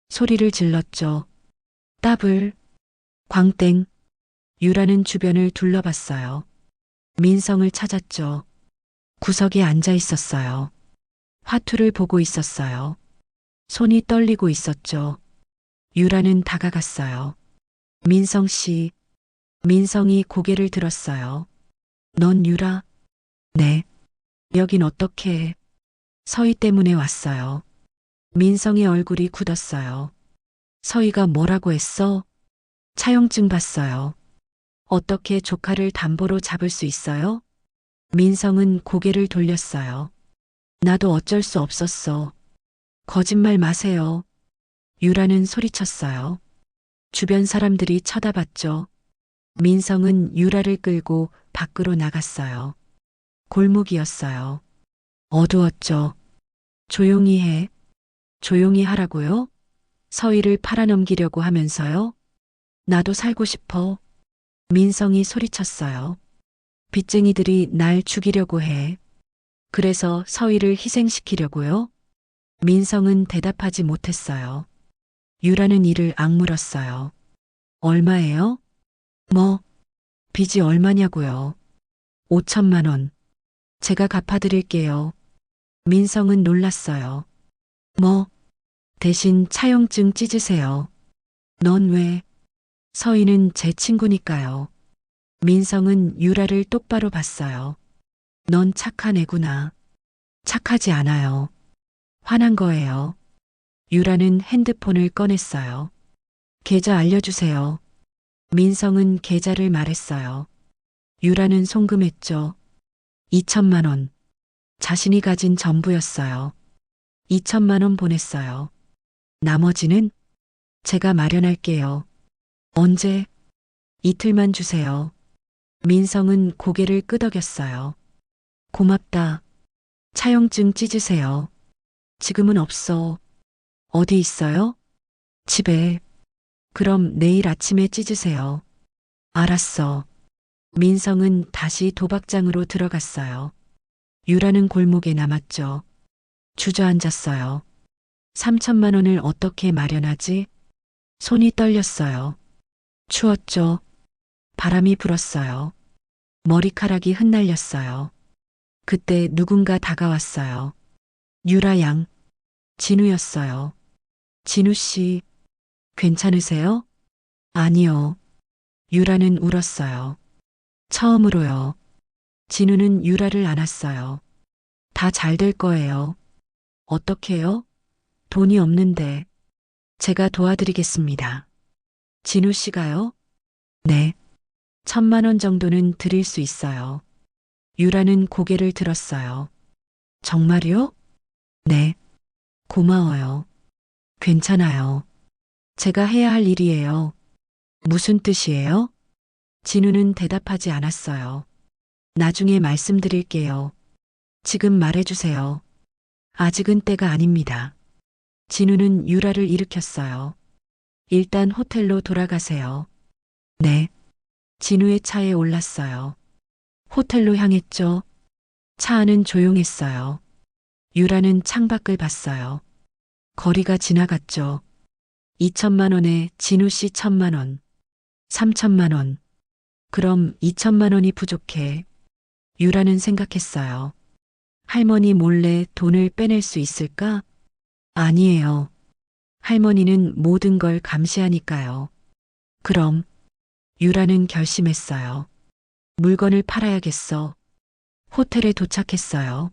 소리를 질렀죠. 따블, 광땡. 유라는 주변을 둘러봤어요. 민성을 찾았죠. 구석에 앉아 있었어요. 화투를 보고 있었어요. 손이 떨리고 있었죠. 유라는 다가갔어요. 민성 씨. 민성이 고개를 들었어요. 넌 유라? 네. 여긴 어떻게 해? 서희 때문에 왔어요. 민성의 얼굴이 굳었어요. 서희가 뭐라고 했어? 차용증 봤어요. 어떻게 조카를 담보로 잡을 수 있어요? 민성은 고개를 돌렸어요. 나도 어쩔 수 없었어. 거짓말 마세요. 유라는 소리쳤어요. 주변 사람들이 쳐다봤죠. 민성은 유라를 끌고 밖으로 나갔어요. 골목이었어요. 어두웠죠. 조용히 해. 조용히 하라고요? 서희를 팔아넘기려고 하면서요? 나도 살고 싶어. 민성이 소리쳤어요. 빚쟁이들이 날 죽이려고 해. 그래서 서희를 희생시키려고요? 민성은 대답하지 못했어요. 유라는 이를 악물었어요. 얼마예요? 뭐, 빚이 얼마냐고요? 5천만 원. 제가 갚아드릴게요. 민성은 놀랐어요. 뭐, 대신 차용증 찢으세요. 넌 왜? 서희는 제 친구니까요. 민성은 유라를 똑바로 봤어요. 넌 착한 애구나. 착하지 않아요. 화난 거예요. 유라는 핸드폰을 꺼냈어요. 계좌 알려주세요. 민성은 계좌를 말했어요. 유라는 송금했죠. 2천만 원. 자신이 가진 전부였어요. 2천만 원 보냈어요. 나머지는 제가 마련할게요. 언제? 이틀만 주세요. 민성은 고개를 끄덕였어요. 고맙다. 차용증 찢으세요. 지금은 없어. 어디 있어요? 집에. 그럼 내일 아침에 찢으세요. 알았어. 민성은 다시 도박장으로 들어갔어요. 유라는 골목에 남았죠. 주저앉았어요. 3천만 원을 어떻게 마련하지? 손이 떨렸어요. 추웠죠. 바람이 불었어요. 머리카락이 흩날렸어요. 그때 누군가 다가왔어요. 유라 양. 진우였어요. 진우 씨, 괜찮으세요? 아니요. 유라는 울었어요. 처음으로요. 진우는 유라를 안았어요. 다 잘 될 거예요. 어떻게요? 돈이 없는데. 제가 도와드리겠습니다. 진우 씨가요? 네. 1천만 원 정도는 드릴 수 있어요. 유라는 고개를 들었어요. 정말요? 네. 고마워요. 괜찮아요. 제가 해야 할 일이에요. 무슨 뜻이에요? 진우는 대답하지 않았어요. 나중에 말씀드릴게요. 지금 말해주세요. 아직은 때가 아닙니다. 진우는 유라를 일으켰어요. 일단 호텔로 돌아가세요. 네. 진우의 차에 올랐어요. 호텔로 향했죠. 차 안은 조용했어요. 유라는 창밖을 봤어요. 거리가 지나갔죠. 2천만 원에 진우 씨 1천만 원. 3천만 원. 그럼 2천만 원이 부족해. 유라는 생각했어요. 할머니 몰래 돈을 빼낼 수 있을까? 아니에요. 할머니는 모든 걸 감시하니까요. 그럼 유라는 결심했어요. 물건을 팔아야겠어. 호텔에 도착했어요.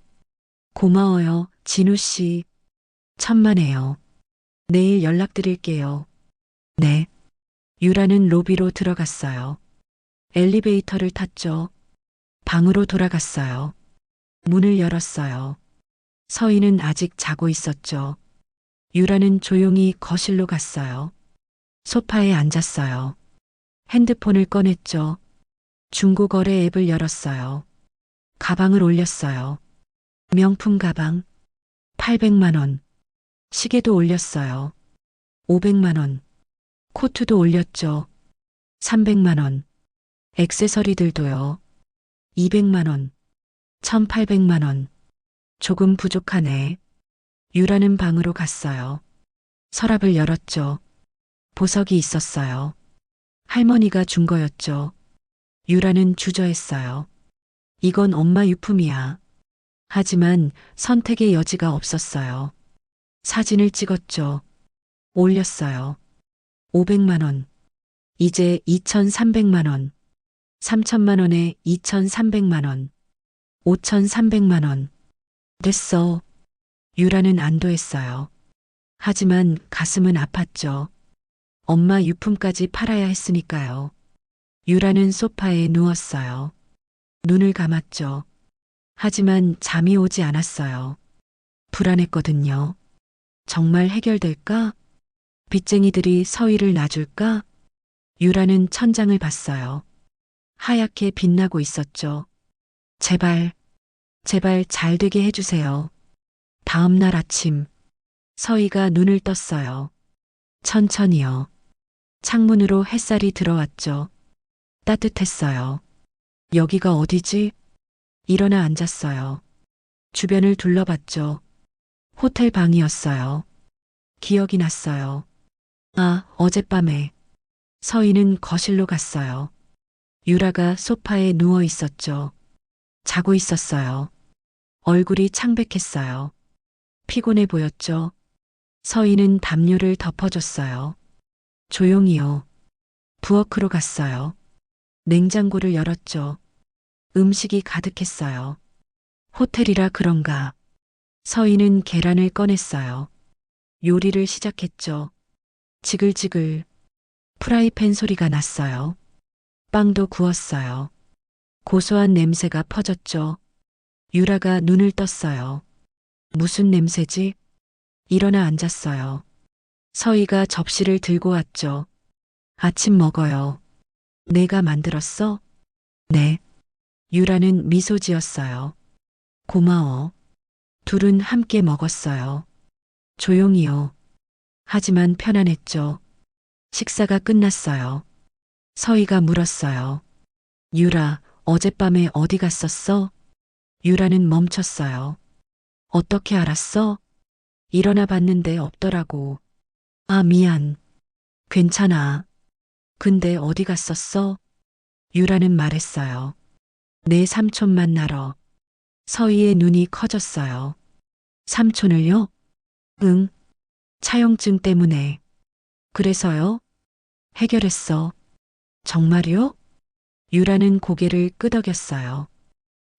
고마워요, 진우 씨. 천만에요. 내일 연락드릴게요. 네. 유라는 로비로 들어갔어요. 엘리베이터를 탔죠. 방으로 돌아갔어요. 문을 열었어요. 서희는 아직 자고 있었죠. 유라는 조용히 거실로 갔어요. 소파에 앉았어요. 핸드폰을 꺼냈죠. 중고거래 앱을 열었어요. 가방을 올렸어요. 명품 가방. 800만 원. 시계도 올렸어요. 500만 원. 코트도 올렸죠. 300만 원. 액세서리들도요. 200만 원, 1,800만 원. 조금 부족하네. 유라는 방으로 갔어요. 서랍을 열었죠. 보석이 있었어요. 할머니가 준 거였죠. 유라는 주저했어요. 이건 엄마 유품이야. 하지만 선택의 여지가 없었어요. 사진을 찍었죠. 올렸어요. 500만 원. 이제 2,300만 원. 3천만 원에 2,300만 원. 5,300만 원. 됐어. 유라는 안도했어요. 하지만 가슴은 아팠죠. 엄마 유품까지 팔아야 했으니까요. 유라는 소파에 누웠어요. 눈을 감았죠. 하지만 잠이 오지 않았어요. 불안했거든요. 정말 해결될까? 빚쟁이들이 서희를 놔줄까? 유라는 천장을 봤어요. 하얗게 빛나고 있었죠. 제발, 제발 잘 되게 해주세요. 다음 날 아침, 서희가 눈을 떴어요. 천천히요. 창문으로 햇살이 들어왔죠. 따뜻했어요. 여기가 어디지? 일어나 앉았어요. 주변을 둘러봤죠. 호텔 방이었어요. 기억이 났어요. 아, 어젯밤에. 서희는 거실로 갔어요. 유라가 소파에 누워 있었죠. 자고 있었어요. 얼굴이 창백했어요. 피곤해 보였죠. 서희는 담요를 덮어줬어요. 조용히요. 부엌으로 갔어요. 냉장고를 열었죠. 음식이 가득했어요. 호텔이라 그런가. 서희는 계란을 꺼냈어요. 요리를 시작했죠. 지글지글. 프라이팬 소리가 났어요. 빵도 구웠어요. 고소한 냄새가 퍼졌죠. 유라가 눈을 떴어요. 무슨 냄새지? 일어나 앉았어요. 서희가 접시를 들고 왔죠. 아침 먹어요. 내가 만들었어? 네. 유라는 미소 지었어요. 고마워. 둘은 함께 먹었어요. 조용히요. 하지만 편안했죠. 식사가 끝났어요. 서희가 물었어요. 유라, 어젯밤에 어디 갔었어? 유라는 멈췄어요. 어떻게 알았어? 일어나 봤는데 없더라고. 아, 미안. 괜찮아. 근데 어디 갔었어? 유라는 말했어요. 내 삼촌 만나러. 서희의 눈이 커졌어요. 삼촌을요? 응. 차용증 때문에. 그래서요? 해결했어. 정말요? 유라는 고개를 끄덕였어요.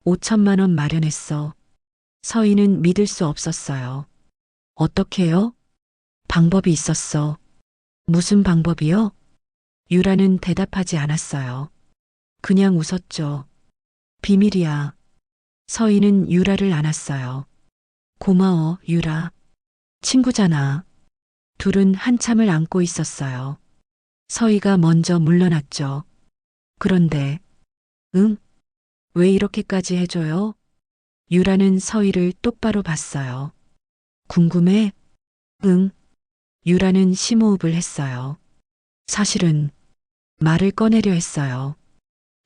5천만 원 마련했어. 서희는 믿을 수 없었어요. 어떻게요? 방법이 있었어. 무슨 방법이요? 유라는 대답하지 않았어요. 그냥 웃었죠. 비밀이야. 서희는 유라를 안았어요. 고마워, 유라. 친구잖아. 둘은 한참을 안고 있었어요. 서희가 먼저 물러났죠. 그런데, 응? 왜 이렇게까지 해줘요? 유라는 서희를 똑바로 봤어요. 궁금해? 응. 유라는 심호흡을 했어요. 사실은 말을 꺼내려 했어요.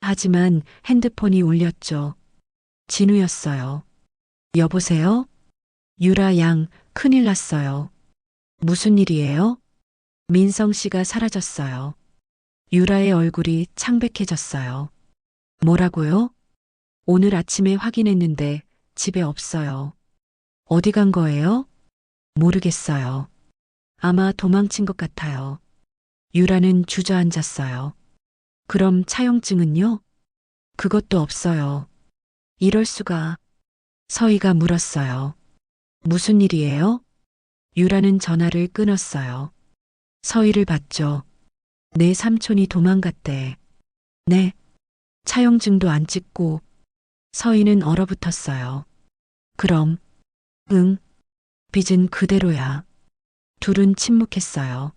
하지만 핸드폰이 울렸죠. 진우였어요. 여보세요? 유라 양, 큰일 났어요. 무슨 일이에요? 민성 씨가 사라졌어요. 유라의 얼굴이 창백해졌어요. 뭐라고요? 오늘 아침에 확인했는데 집에 없어요. 어디 간 거예요? 모르겠어요. 아마 도망친 것 같아요. 유라는 주저앉았어요. 그럼 차용증은요? 그것도 없어요. 이럴 수가. 서희가 물었어요. 무슨 일이에요? 유라는 전화를 끊었어요. 서희를 봤죠. 내 삼촌이 도망갔대. 네. 차용증도 안 찍고. 서희는 얼어붙었어요. 그럼, 응. 빚은 그대로야. 둘은 침묵했어요.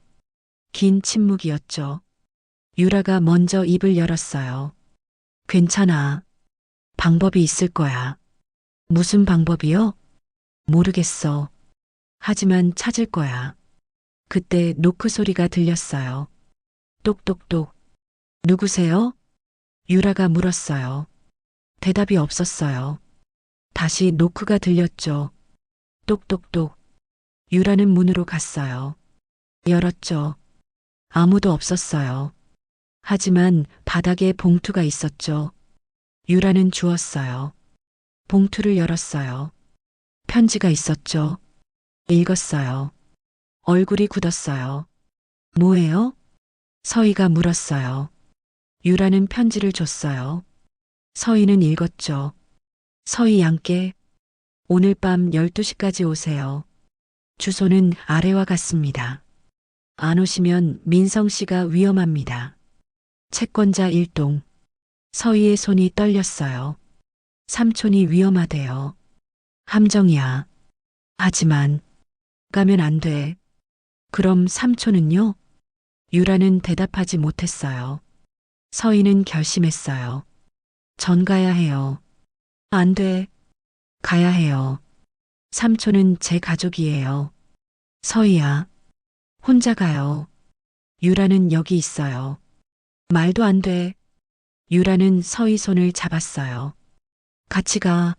긴 침묵이었죠. 유라가 먼저 입을 열었어요. 괜찮아. 방법이 있을 거야. 무슨 방법이요? 모르겠어. 하지만 찾을 거야. 그때 노크 소리가 들렸어요. 똑똑똑. 누구세요? 유라가 물었어요. 대답이 없었어요. 다시 노크가 들렸죠. 똑똑똑. 유라는 문으로 갔어요. 열었죠. 아무도 없었어요. 하지만 바닥에 봉투가 있었죠. 유라는 주웠어요. 봉투를 열었어요. 편지가 있었죠. 읽었어요. 얼굴이 굳었어요. 뭐예요? 서희가 물었어요. 유라는 편지를 줬어요. 서희는 읽었죠. 서희 양께 오늘 밤 12시까지 오세요. 주소는 아래와 같습니다. 안 오시면 민성 씨가 위험합니다. 채권자 1동. 서희의 손이 떨렸어요. 삼촌이 위험하대요. 함정이야. 하지만 가면 안 돼. 그럼 삼촌은요? 유라는 대답하지 못했어요. 서희는 결심했어요. 전 가야 해요. 안 돼. 가야 해요. 삼촌은 제 가족이에요. 서희야. 혼자 가요. 유라는 여기 있어요. 말도 안 돼. 유라는 서희 손을 잡았어요. 같이 가.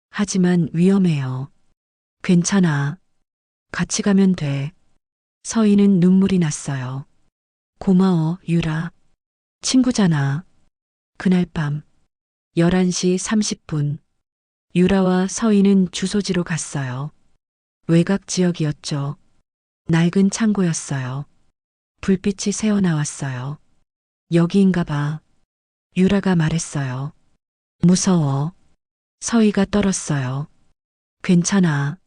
하지만 위험해요. 괜찮아. 같이 가면 돼. 서희는 눈물이 났어요. 고마워, 유라. 친구잖아. 그날 밤 11시 30분 유라와 서희는 주소지로 갔어요. 외곽 지역이었죠. 낡은 창고였어요. 불빛이 새어나왔어요. 여기인가 봐. 유라가 말했어요. 무서워. 서희가 떨었어요. 괜찮아.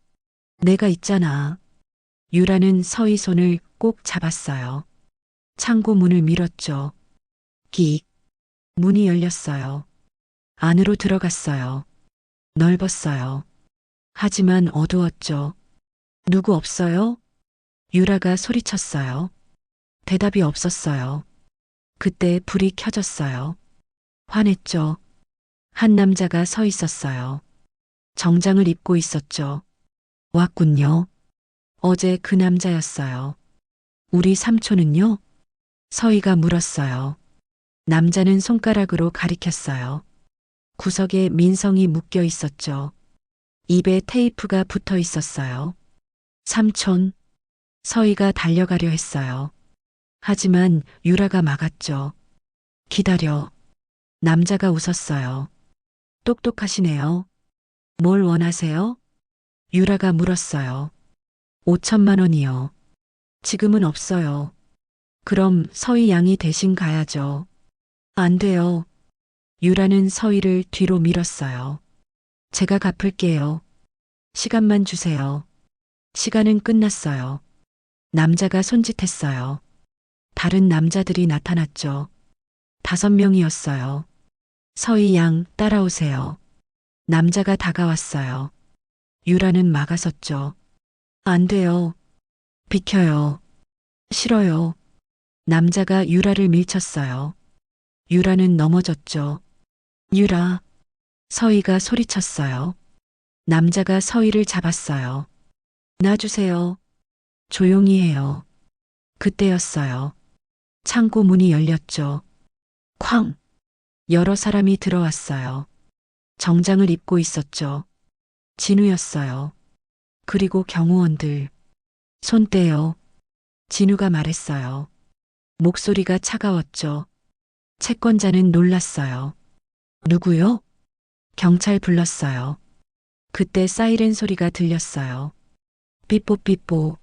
내가 있잖아. 유라는 서희 손을 꼭 잡았어요. 창고 문을 밀었죠. 끽. 문이 열렸어요. 안으로 들어갔어요. 넓었어요. 하지만 어두웠죠. 누구 없어요? 유라가 소리쳤어요. 대답이 없었어요. 그때 불이 켜졌어요. 화냈죠. 한 남자가 서 있었어요. 정장을 입고 있었죠. 왔군요. 어제 그 남자였어요. 우리 삼촌은요? 서희가 물었어요. 남자는 손가락으로 가리켰어요. 구석에 민성이 묶여 있었죠. 입에 테이프가 붙어 있었어요. 삼촌. 서희가 달려가려 했어요. 하지만 유라가 막았죠. 기다려. 남자가 웃었어요. 똑똑하시네요. 뭘 원하세요? 유라가 물었어요. 5천만 원이요. 지금은 없어요. 그럼 서희 양이 대신 가야죠. 안 돼요. 유라는 서희를 뒤로 밀었어요. 제가 갚을게요. 시간만 주세요. 시간은 끝났어요. 남자가 손짓했어요. 다른 남자들이 나타났죠. 5명이었어요. 서희 양 따라오세요. 남자가 다가왔어요. 유라는 막아섰죠. 안 돼요. 비켜요. 싫어요. 남자가 유라를 밀쳤어요. 유라는 넘어졌죠. 유라. 서희가 소리쳤어요. 남자가 서희를 잡았어요. 놔주세요. 조용히 해요. 그때였어요. 창고 문이 열렸죠. 쾅! 여러 사람이 들어왔어요. 정장을 입고 있었죠. 진우였어요. 그리고 경호원들. 손 떼요. 진우가 말했어요. 목소리가 차가웠죠. 채권자는 놀랐어요. 누구요? 경찰 불렀어요. 그때 사이렌 소리가 들렸어요. 삐뽀삐뽀.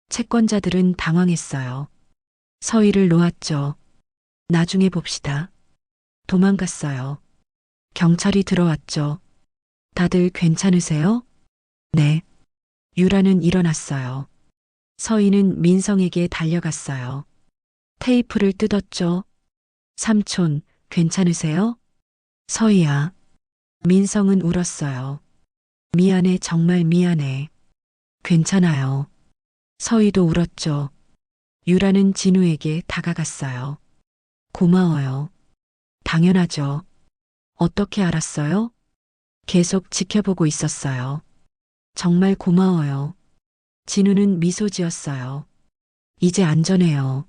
채권자들은 당황했어요. 서희를 놓았죠. 나중에 봅시다. 도망갔어요. 경찰이 들어왔죠. 다들 괜찮으세요? 네. 유라는 일어났어요. 서희는 민성에게 달려갔어요. 테이프를 뜯었죠. 삼촌, 괜찮으세요? 서희야. 민성은 울었어요. 미안해, 정말 미안해. 괜찮아요. 서희도 울었죠. 유라는 진우에게 다가갔어요. 고마워요. 당연하죠. 어떻게 알았어요? 계속 지켜보고 있었어요. 정말 고마워요. 진우는 미소 지었어요. 이제 안전해요.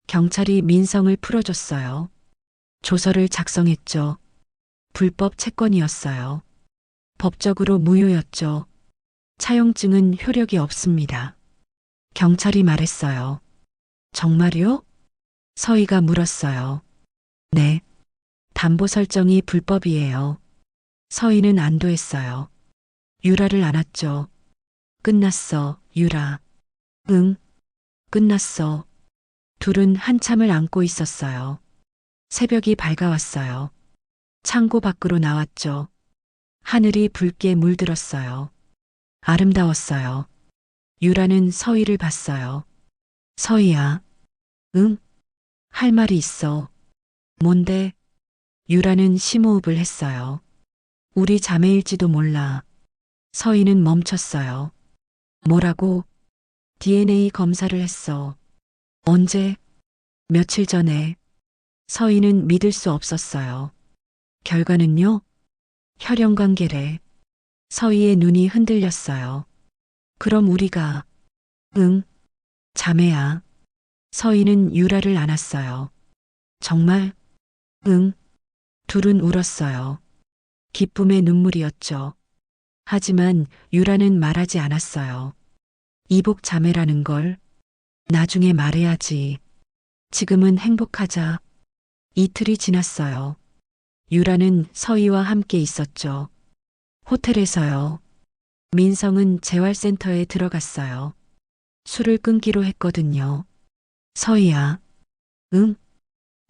경찰이 민성을 풀어줬어요. 조서를 작성했죠. 불법 채권이었어요. 법적으로 무효였죠. 차용증은 효력이 없습니다. 경찰이 말했어요. 정말요? 서희가 물었어요. 네. 담보 설정이 불법이에요. 서희는 안도했어요. 유라를 안았죠. 끝났어, 유라. 응, 끝났어. 둘은 한참을 안고 있었어요. 새벽이 밝아왔어요. 창고 밖으로 나왔죠. 하늘이 붉게 물들었어요. 아름다웠어요. 유라는 서희를 봤어요. 서희야. 응? 할 말이 있어. 뭔데? 유라는 심호흡을 했어요. 우리 자매일지도 몰라. 서희는 멈췄어요. 뭐라고? DNA 검사를 했어. 언제? 며칠 전에. 서희는 믿을 수 없었어요. 결과는요? 혈연관계래. 서희의 눈이 흔들렸어요. 그럼 우리가, 응, 자매야. 서희는 유라를 안았어요. 정말? 응. 둘은 울었어요. 기쁨의 눈물이었죠. 하지만 유라는 말하지 않았어요. 이복 자매라는 걸 나중에 말해야지. 지금은 행복하자. 이틀이 지났어요. 유라는 서희와 함께 있었죠. 호텔에서요. 민성은 재활센터에 들어갔어요. 술을 끊기로 했거든요. 서희야. 응?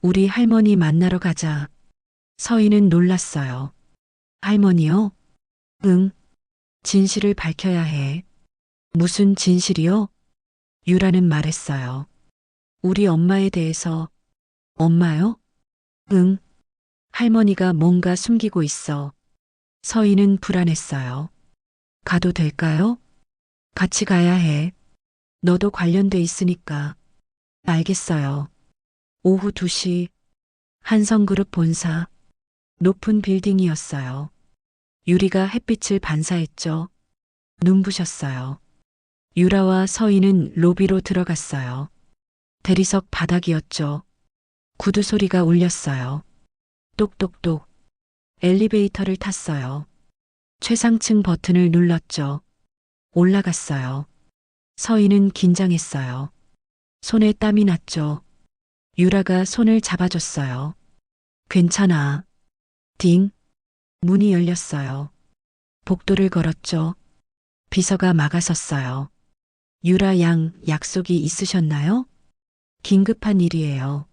우리 할머니 만나러 가자. 서희는 놀랐어요. 할머니요? 응. 진실을 밝혀야 해. 무슨 진실이요? 유라는 말했어요. 우리 엄마에 대해서. 엄마요? 응. 할머니가 뭔가 숨기고 있어. 서희는 불안했어요. 가도 될까요? 같이 가야 해. 너도 관련돼 있으니까. 알겠어요. 오후 2시 한성그룹 본사. 높은 빌딩이었어요. 유리가 햇빛을 반사했죠. 눈부셨어요. 유라와 서희는 로비로 들어갔어요. 대리석 바닥이었죠. 구두 소리가 울렸어요. 똑똑똑. 엘리베이터를 탔어요. 최상층 버튼을 눌렀죠. 올라갔어요. 서희는 긴장했어요. 손에 땀이 났죠. 유라가 손을 잡아줬어요. 괜찮아. 딩. 문이 열렸어요. 복도를 걸었죠. 비서가 막아섰어요. 유라 양 약속이 있으셨나요? 긴급한 일이에요.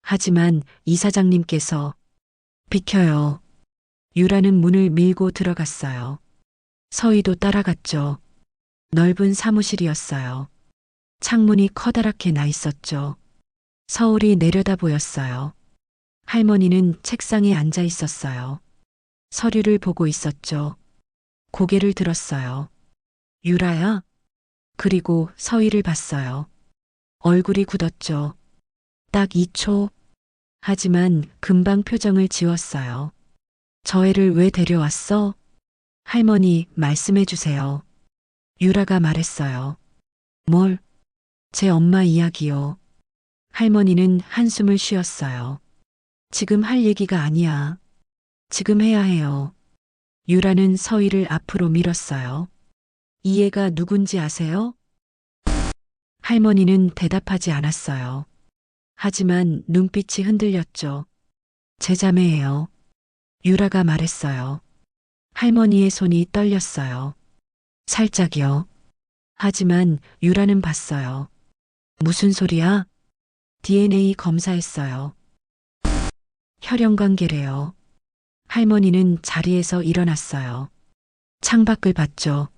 하지만 이사장님께서 비켜요. 유라는 문을 밀고 들어갔어요. 서희도 따라갔죠. 넓은 사무실이었어요. 창문이 커다랗게 나 있었죠. 서울이 내려다 보였어요. 할머니는 책상에 앉아 있었어요. 서류를 보고 있었죠. 고개를 들었어요. 유라야? 그리고 서희를 봤어요. 얼굴이 굳었죠. 딱 2초. 하지만 금방 표정을 지웠어요. 저 애를 왜 데려왔어? 할머니, 말씀해 주세요. 유라가 말했어요. 뭘? 제 엄마 이야기요. 할머니는 한숨을 쉬었어요. 지금 할 얘기가 아니야. 지금 해야 해요. 유라는 서희를 앞으로 밀었어요. 이 애가 누군지 아세요? 할머니는 대답하지 않았어요. 하지만 눈빛이 흔들렸죠. 제 자매예요. 유라가 말했어요. 할머니의 손이 떨렸어요. 살짝이요. 하지만 유라는 봤어요. 무슨 소리야? DNA 검사했어요. 혈연관계래요. 할머니는 자리에서 일어났어요. 창밖을 봤죠.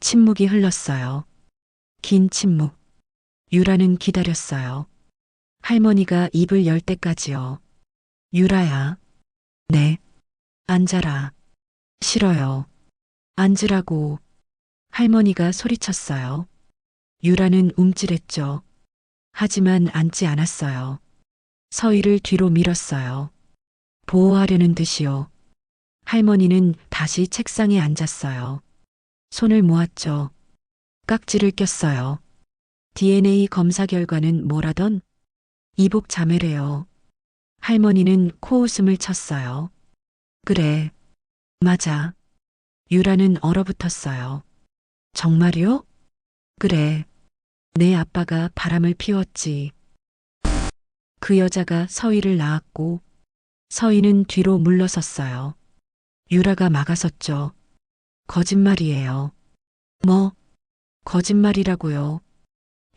침묵이 흘렀어요. 긴 침묵. 유라는 기다렸어요. 할머니가 입을 열 때까지요. 유라야. 네. 앉아라. 싫어요. 앉으라고. 할머니가 소리쳤어요. 유라는 움찔했죠. 하지만 앉지 않았어요. 서희를 뒤로 밀었어요. 보호하려는 듯이요. 할머니는 다시 책상에 앉았어요. 손을 모았죠. 깍지를 꼈어요. DNA 검사 결과는 뭐라던? 이복 자매래요. 할머니는 코웃음을 쳤어요. 그래, 맞아. 유라는 얼어붙었어요. 정말요? 그래, 내 아빠가 바람을 피웠지. 그 여자가 서희를 낳았고 서희는 뒤로 물러섰어요. 유라가 막아섰죠. 거짓말이에요. 뭐, 거짓말이라고요.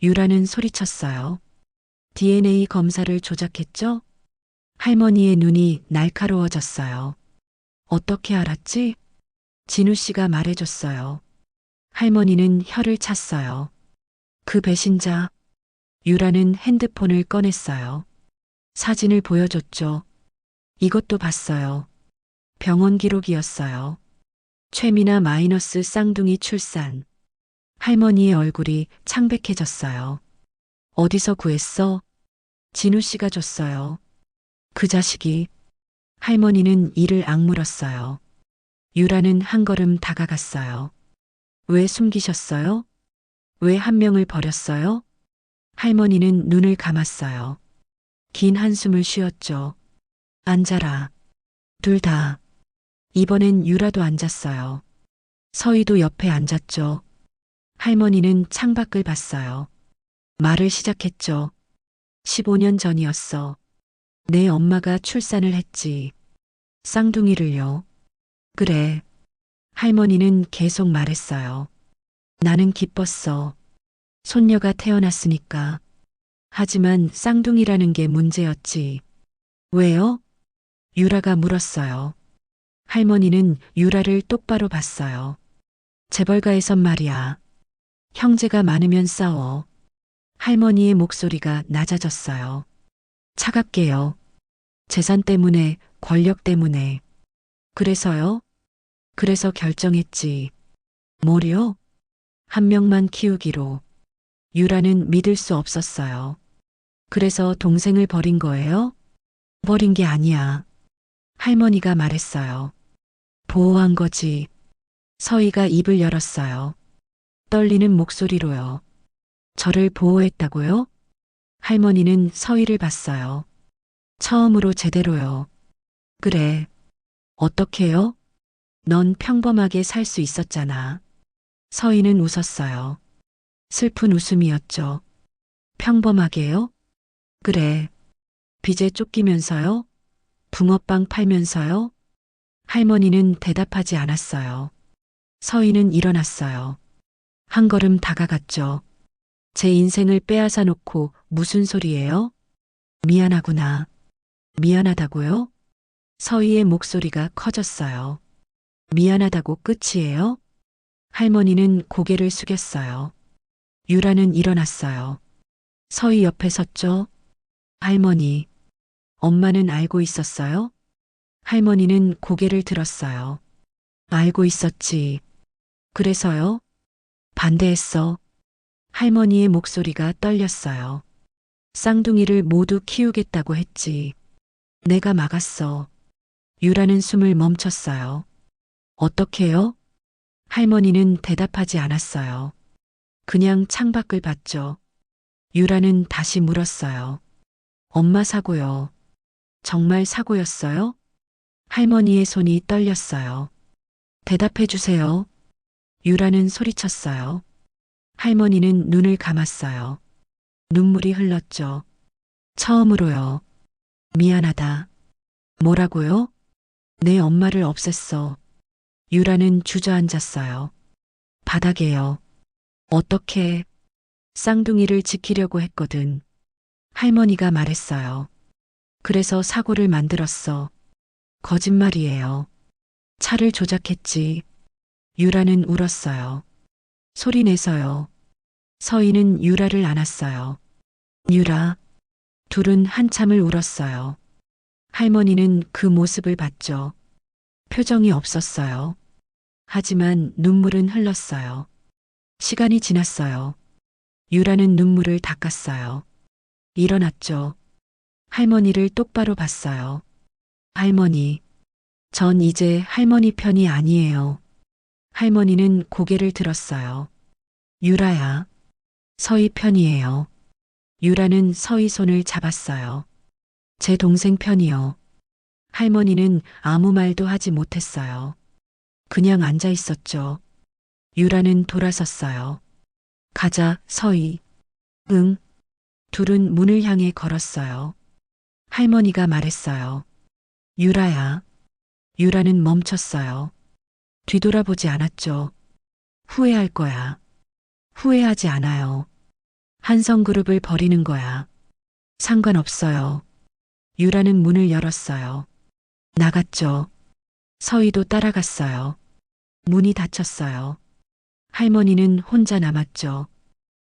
유라는 소리쳤어요. DNA 검사를 조작했죠? 할머니의 눈이 날카로워졌어요. 어떻게 알았지? 진우 씨가 말해줬어요. 할머니는 혀를 찼어요. 그 배신자. 유라는 핸드폰을 꺼냈어요. 사진을 보여줬죠. 이것도 봤어요. 병원 기록이었어요. 최미나 마이너스 쌍둥이 출산. 할머니의 얼굴이 창백해졌어요. 어디서 구했어? 진우 씨가 줬어요. 그 자식이. 할머니는 이를 악물었어요. 유라는 한 걸음 다가갔어요. 왜 숨기셨어요? 왜 한 명을 버렸어요? 할머니는 눈을 감았어요. 긴 한숨을 쉬었죠. 앉아라. 둘 다. 이번엔 유라도 앉았어요. 서희도 옆에 앉았죠. 할머니는 창밖을 봤어요. 말을 시작했죠. 15년 전이었어. 내 엄마가 출산을 했지. 쌍둥이를요. 그래. 할머니는 계속 말했어요. 나는 기뻤어. 손녀가 태어났으니까. 하지만 쌍둥이라는 게 문제였지. 왜요? 유라가 물었어요. 할머니는 유라를 똑바로 봤어요. 재벌가에선 말이야. 형제가 많으면 싸워. 할머니의 목소리가 낮아졌어요. 차갑게요. 재산 때문에, 권력 때문에. 그래서요? 그래서 결정했지. 뭐요? 한 명만 키우기로. 유라는 믿을 수 없었어요. 그래서 동생을 버린 거예요? 버린 게 아니야. 할머니가 말했어요. 보호한 거지. 서희가 입을 열었어요. 떨리는 목소리로요. 저를 보호했다고요? 할머니는 서희를 봤어요. 처음으로 제대로요. 그래. 어떻게요? 넌 평범하게 살 수 있었잖아. 서희는 웃었어요. 슬픈 웃음이었죠. 평범하게요? 그래. 빚에 쫓기면서요? 붕어빵 팔면서요? 할머니는 대답하지 않았어요. 서희는 일어났어요. 한 걸음 다가갔죠. 제 인생을 빼앗아 놓고 무슨 소리예요? 미안하구나. 미안하다고요? 서희의 목소리가 커졌어요. 미안하다고 끝이에요? 할머니는 고개를 숙였어요. 유라는 일어났어요. 서희 옆에 섰죠. 할머니, 엄마는 알고 있었어요? 할머니는 고개를 들었어요. 알고 있었지. 그래서요? 반대했어. 할머니의 목소리가 떨렸어요. 쌍둥이를 모두 키우겠다고 했지. 내가 막았어. 유라는 숨을 멈췄어요. 어떻게요? 할머니는 대답하지 않았어요. 그냥 창밖을 봤죠. 유라는 다시 물었어요. 엄마 사고요. 정말 사고였어요? 할머니의 손이 떨렸어요. 대답해 주세요. 유라는 소리쳤어요. 할머니는 눈을 감았어요. 눈물이 흘렀죠. 처음으로요. 미안하다. 뭐라고요? 내 엄마를 없앴어. 유라는 주저앉았어요. 바닥에요. 어떻게? 쌍둥이를 지키려고 했거든. 할머니가 말했어요. 그래서 사고를 만들었어. 거짓말이에요. 차를 조작했지. 유라는 울었어요. 소리 내서요. 서희는 유라를 안았어요. 유라. 둘은 한참을 울었어요. 할머니는 그 모습을 봤죠. 표정이 없었어요. 하지만 눈물은 흘렀어요. 시간이 지났어요. 유라는 눈물을 닦았어요. 일어났죠. 할머니를 똑바로 봤어요. 할머니, 전 이제 할머니 편이 아니에요. 할머니는 고개를 들었어요. 유라야, 서희 편이에요. 유라는 서희 손을 잡았어요. 제 동생 편이요. 할머니는 아무 말도 하지 못했어요. 그냥 앉아 있었죠. 유라는 돌아섰어요. 가자, 서희. 응. 둘은 문을 향해 걸었어요. 할머니가 말했어요. 유라야. 유라는 멈췄어요. 뒤돌아보지 않았죠. 후회할 거야. 후회하지 않아요. 한성그룹을 버리는 거야. 상관없어요. 유라는 문을 열었어요. 나갔죠. 서희도 따라갔어요. 문이 닫혔어요. 할머니는 혼자 남았죠.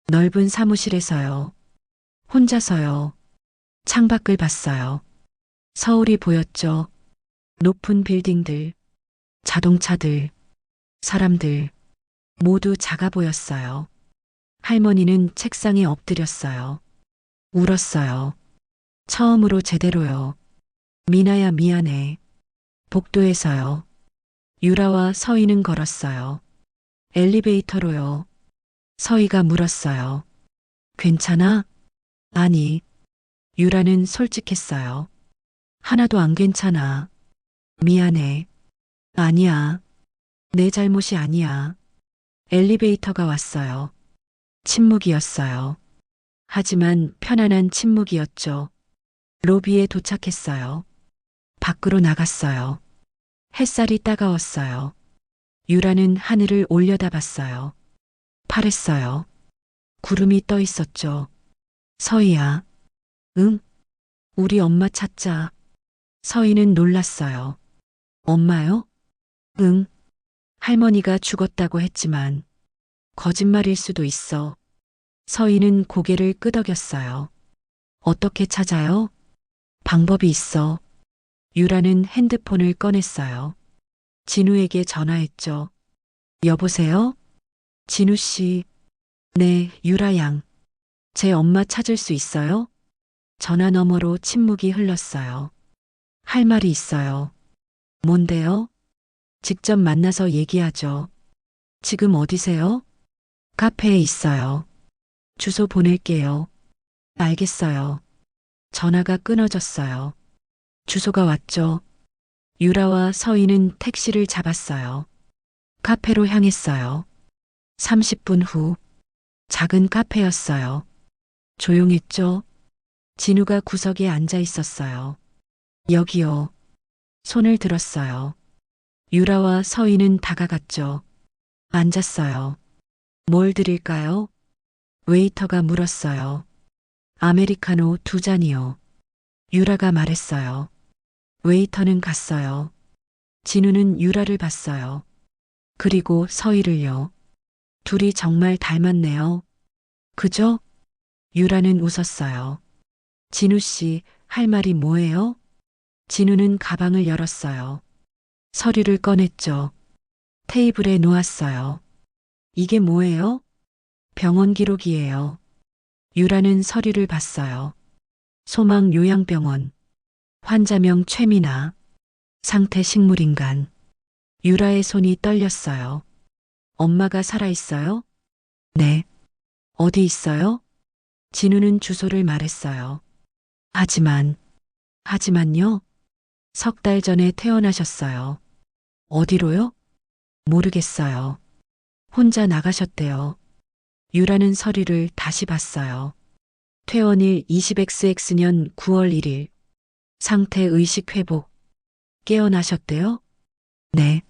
넓은 사무실에서요. 혼자서요. 창밖을 봤어요. 서울이 보였죠. 높은 빌딩들, 자동차들, 사람들, 모두 작아 보였어요. 할머니는 책상에 엎드렸어요. 울었어요. 처음으로 제대로요. 미나야 미안해. 복도에서요. 유라와 서희는 걸었어요. 엘리베이터로요. 서희가 물었어요. 괜찮아? 아니. 유라는 솔직했어요. 하나도 안 괜찮아. 미안해. 아니야. 내 잘못이 아니야. 엘리베이터가 왔어요. 침묵이었어요. 하지만 편안한 침묵이었죠. 로비에 도착했어요. 밖으로 나갔어요. 햇살이 따가웠어요. 유라는 하늘을 올려다봤어요. 파랬어요. 구름이 떠 있었죠. 서희야. 응? 우리 엄마 찾자. 서희는 놀랐어요. 엄마요? 응. 할머니가 죽었다고 했지만 거짓말일 수도 있어. 서희는 고개를 끄덕였어요. 어떻게 찾아요? 방법이 있어. 유라는 핸드폰을 꺼냈어요. 진우에게 전화했죠. 여보세요? 진우 씨. 네, 유라 양. 제 엄마 찾을 수 있어요? 전화 너머로 침묵이 흘렀어요. 할 말이 있어요. 뭔데요? 직접 만나서 얘기하죠. 지금 어디세요? 카페에 있어요. 주소 보낼게요. 알겠어요. 전화가 끊어졌어요. 주소가 왔죠. 유라와 서희는 택시를 잡았어요. 카페로 향했어요. 30분 후, 작은 카페였어요. 조용했죠? 진우가 구석에 앉아 있었어요. 여기요. 손을 들었어요. 유라와 서희는 다가갔죠. 앉았어요. 뭘 드릴까요? 웨이터가 물었어요. 아메리카노 2잔이요. 유라가 말했어요. 웨이터는 갔어요. 진우는 유라를 봤어요. 그리고 서희를요. 둘이 정말 닮았네요. 그죠? 유라는 웃었어요. 진우 씨, 할 말이 뭐예요? 진우는 가방을 열었어요. 서류를 꺼냈죠. 테이블에 놓았어요. 이게 뭐예요? 병원 기록이에요. 유라는 서류를 봤어요. 소망 요양병원. 환자명 최미나. 상태 식물인간. 유라의 손이 떨렸어요. 엄마가 살아있어요? 네. 어디 있어요? 진우는 주소를 말했어요. 하지만요? 석 달 전에 퇴원하셨어요. 어디로요? 모르겠어요. 혼자 나가셨대요. 유라는 서류를 다시 봤어요. 퇴원일 20XX 년 9월 1일. 상태 의식 회복. 깨어나셨대요? 네.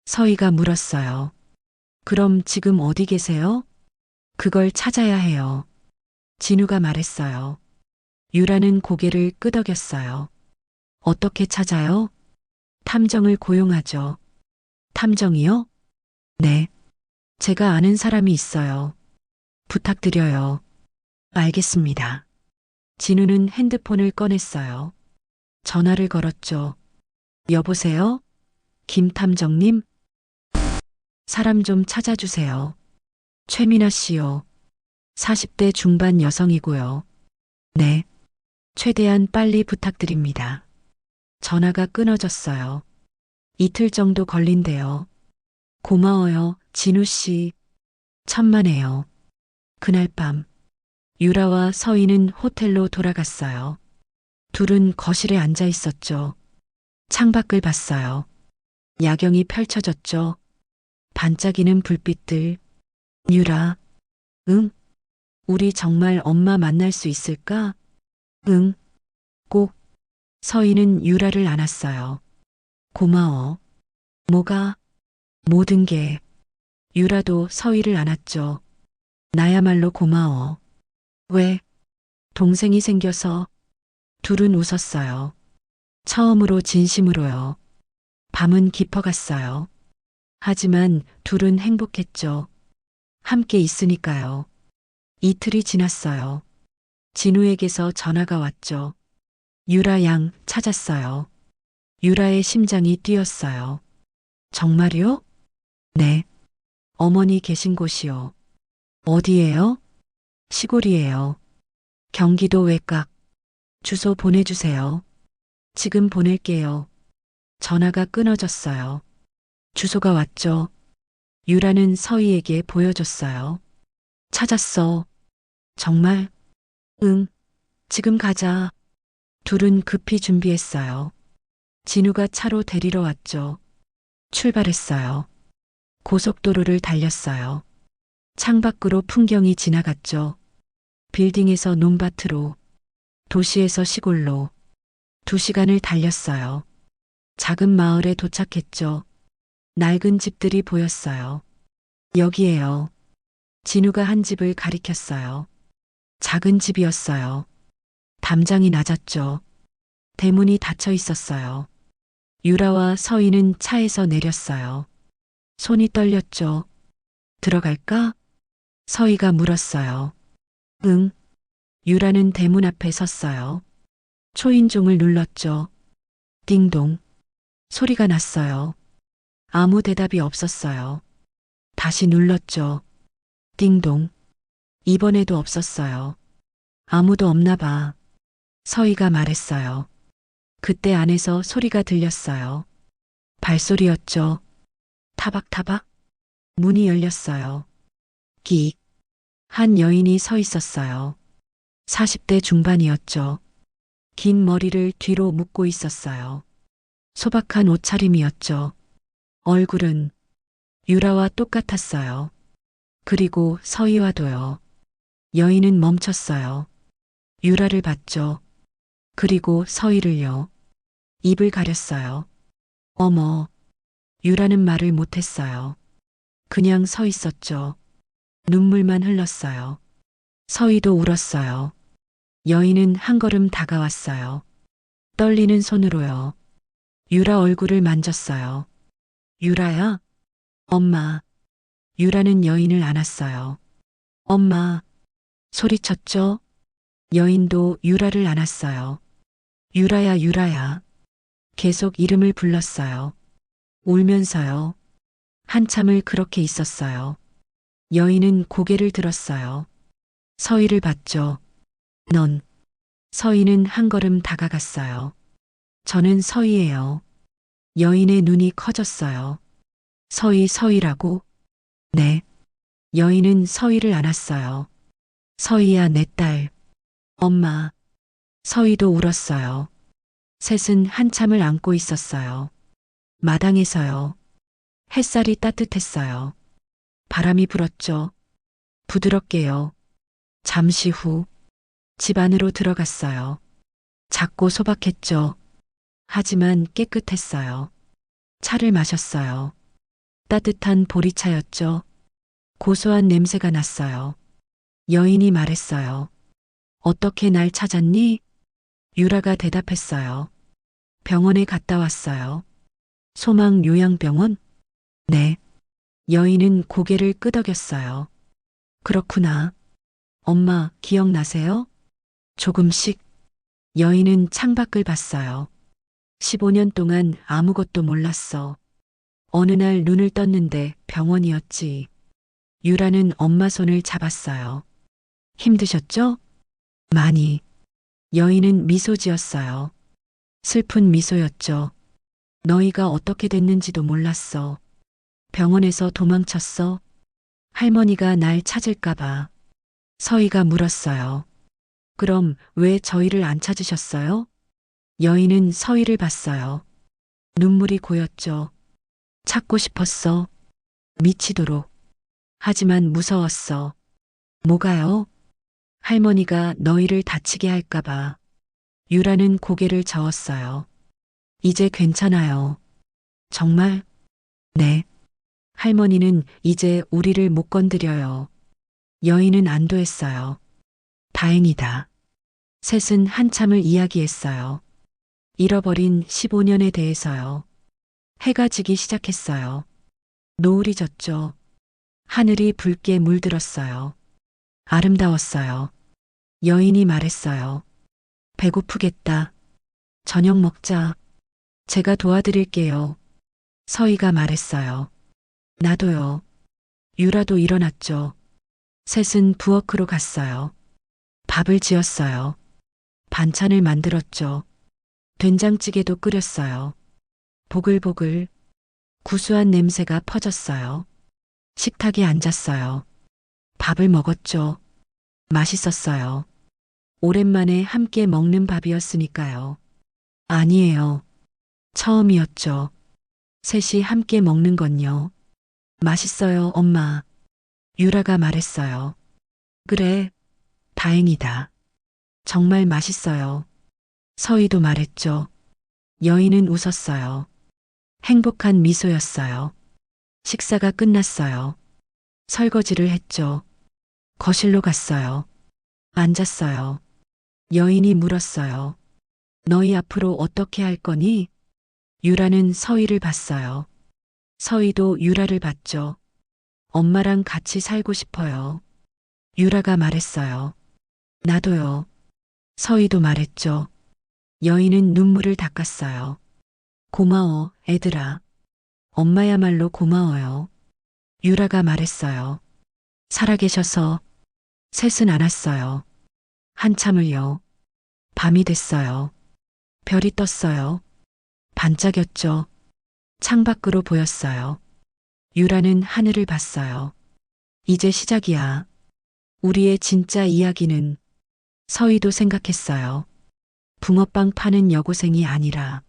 서희가 물었어요. 그럼 지금 어디 계세요? 그걸 찾아야 해요. 진우가 말했어요. 유라는 고개를 끄덕였어요. 어떻게 찾아요? 탐정을 고용하죠. 탐정이요? 네. 제가 아는 사람이 있어요. 부탁드려요. 알겠습니다. 진우는 핸드폰을 꺼냈어요. 전화를 걸었죠. 여보세요? 김 탐정님? 사람 좀 찾아주세요. 최미나 씨요. 40대 중반 여성이고요. 네. 최대한 빨리 부탁드립니다. 전화가 끊어졌어요. 이틀 정도 걸린대요. 고마워요, 진우 씨. 천만에요. 그날 밤, 유라와 서희는 호텔로 돌아갔어요. 둘은 거실에 앉아 있었죠. 창밖을 봤어요. 야경이 펼쳐졌죠. 반짝이는 불빛들. 유라, 응? 우리 정말 엄마 만날 수 있을까? 응, 꼭. 서희는 유라를 안았어요. 고마워. 뭐가? 모든 게. 유라도 서희를 안았죠. 나야말로 고마워. 왜? 동생이 생겨서. 둘은 웃었어요. 처음으로 진심으로요. 밤은 깊어갔어요. 하지만 둘은 행복했죠. 함께 있으니까요. 이틀이 지났어요. 진우에게서 전화가 왔죠. 유라 양 찾았어요. 유라의 심장이 뛰었어요. 정말요? 네. 어머니 계신 곳이요. 어디예요? 시골이에요. 경기도 외곽. 주소 보내주세요. 지금 보낼게요. 전화가 끊어졌어요. 주소가 왔죠. 유라는 서희에게 보여줬어요. 찾았어. 정말? 응. 지금 가자. 둘은 급히 준비했어요. 진우가 차로 데리러 왔죠. 출발했어요. 고속도로를 달렸어요. 창밖으로 풍경이 지나갔죠. 빌딩에서 논밭으로, 도시에서 시골로 2시간을 달렸어요. 작은 마을에 도착했죠. 낡은 집들이 보였어요. 여기에요. 진우가 한 집을 가리켰어요. 작은 집이었어요. 담장이 낮았죠. 대문이 닫혀 있었어요. 유라와 서희는 차에서 내렸어요. 손이 떨렸죠. 들어갈까? 서희가 물었어요. 응. 유라는 대문 앞에 섰어요. 초인종을 눌렀죠. 띵동. 소리가 났어요. 아무 대답이 없었어요. 다시 눌렀죠. 띵동. 이번에도 없었어요. 아무도 없나 봐. 서희가 말했어요. 그때 안에서 소리가 들렸어요. 발소리였죠. 타박타박. 문이 열렸어요. 끽. 한 여인이 서 있었어요. 40대 중반이었죠. 긴 머리를 뒤로 묶고 있었어요. 소박한 옷차림이었죠. 얼굴은 유라와 똑같았어요. 그리고 서희와도요. 여인은 멈췄어요. 유라를 봤죠. 그리고 서희를요. 입을 가렸어요. 어머. 유라는 말을 못했어요. 그냥 서 있었죠. 눈물만 흘렀어요. 서희도 울었어요. 여인은 한 걸음 다가왔어요. 떨리는 손으로요. 유라 얼굴을 만졌어요. 유라야? 엄마. 유라는 여인을 안았어요. 엄마. 소리쳤죠? 여인도 유라를 안았어요. 유라야, 유라야. 계속 이름을 불렀어요. 울면서요. 한참을 그렇게 있었어요. 여인은 고개를 들었어요. 서희를 봤죠. 넌. 서희는 한 걸음 다가갔어요. 저는 서희예요. 여인의 눈이 커졌어요. 서희라고? 네. 여인은 서희를 안았어요. 서희야, 내 딸. 엄마. 서희도 울었어요. 셋은 한참을 안고 있었어요. 마당에서요. 햇살이 따뜻했어요. 바람이 불었죠. 부드럽게요. 잠시 후 집 안으로 들어갔어요. 작고 소박했죠. 하지만 깨끗했어요. 차를 마셨어요. 따뜻한 보리차였죠. 고소한 냄새가 났어요. 여인이 말했어요. 어떻게 날 찾았니? 유라가 대답했어요. 병원에 갔다 왔어요. 소망 요양병원? 네. 여인은 고개를 끄덕였어요. 그렇구나. 엄마, 기억나세요? 조금씩. 여인은 창밖을 봤어요. 15년 동안 아무것도 몰랐어. 어느 날 눈을 떴는데 병원이었지. 유라는 엄마 손을 잡았어요. 힘드셨죠? 많이. 여인은 미소 지었어요. 슬픈 미소였죠. 너희가 어떻게 됐는지도 몰랐어. 병원에서 도망쳤어. 할머니가 날 찾을까봐. 서희가 물었어요. 그럼 왜 저희를 안 찾으셨어요? 여인은 서희를 봤어요. 눈물이 고였죠. 찾고 싶었어. 미치도록. 하지만 무서웠어. 뭐가요? 할머니가 너희를 다치게 할까봐. 유라는 고개를 저었어요. 이제 괜찮아요. 정말? 네. 할머니는 이제 우리를 못 건드려요. 여인은 안도했어요. 다행이다. 셋은 한참을 이야기했어요. 잃어버린 15년에 대해서요. 해가 지기 시작했어요. 노을이 졌죠. 하늘이 붉게 물들었어요. 아름다웠어요. 여인이 말했어요. 배고프겠다. 저녁 먹자. 제가 도와드릴게요. 서희가 말했어요. 나도요. 유라도 일어났죠. 셋은 부엌으로 갔어요. 밥을 지었어요. 반찬을 만들었죠. 된장찌개도 끓였어요. 보글보글 구수한 냄새가 퍼졌어요. 식탁에 앉았어요. 밥을 먹었죠. 맛있었어요. 오랜만에 함께 먹는 밥이었으니까요. 아니에요. 처음이었죠. 셋이 함께 먹는 건요. 맛있어요, 엄마. 유라가 말했어요. 그래, 다행이다. 정말 맛있어요. 서희도 말했죠. 여인은 웃었어요. 행복한 미소였어요. 식사가 끝났어요. 설거지를 했죠. 거실로 갔어요. 앉았어요. 여인이 물었어요. 너희 앞으로 어떻게 할 거니? 유라는 서희를 봤어요. 서희도 유라를 봤죠. 엄마랑 같이 살고 싶어요. 유라가 말했어요. 나도요. 서희도 말했죠. 여인은 눈물을 닦았어요. 고마워, 애들아. 엄마야말로 고마워요. 유라가 말했어요. 살아계셔서 셋은 안았어요. 한참을요. 밤이 됐어요. 별이 떴어요. 반짝였죠. 창밖으로 보였어요. 유라는 하늘을 봤어요. 이제 시작이야. 우리의 진짜 이야기는. 서희도 생각했어요. 붕어빵 파는 여고생이 아니라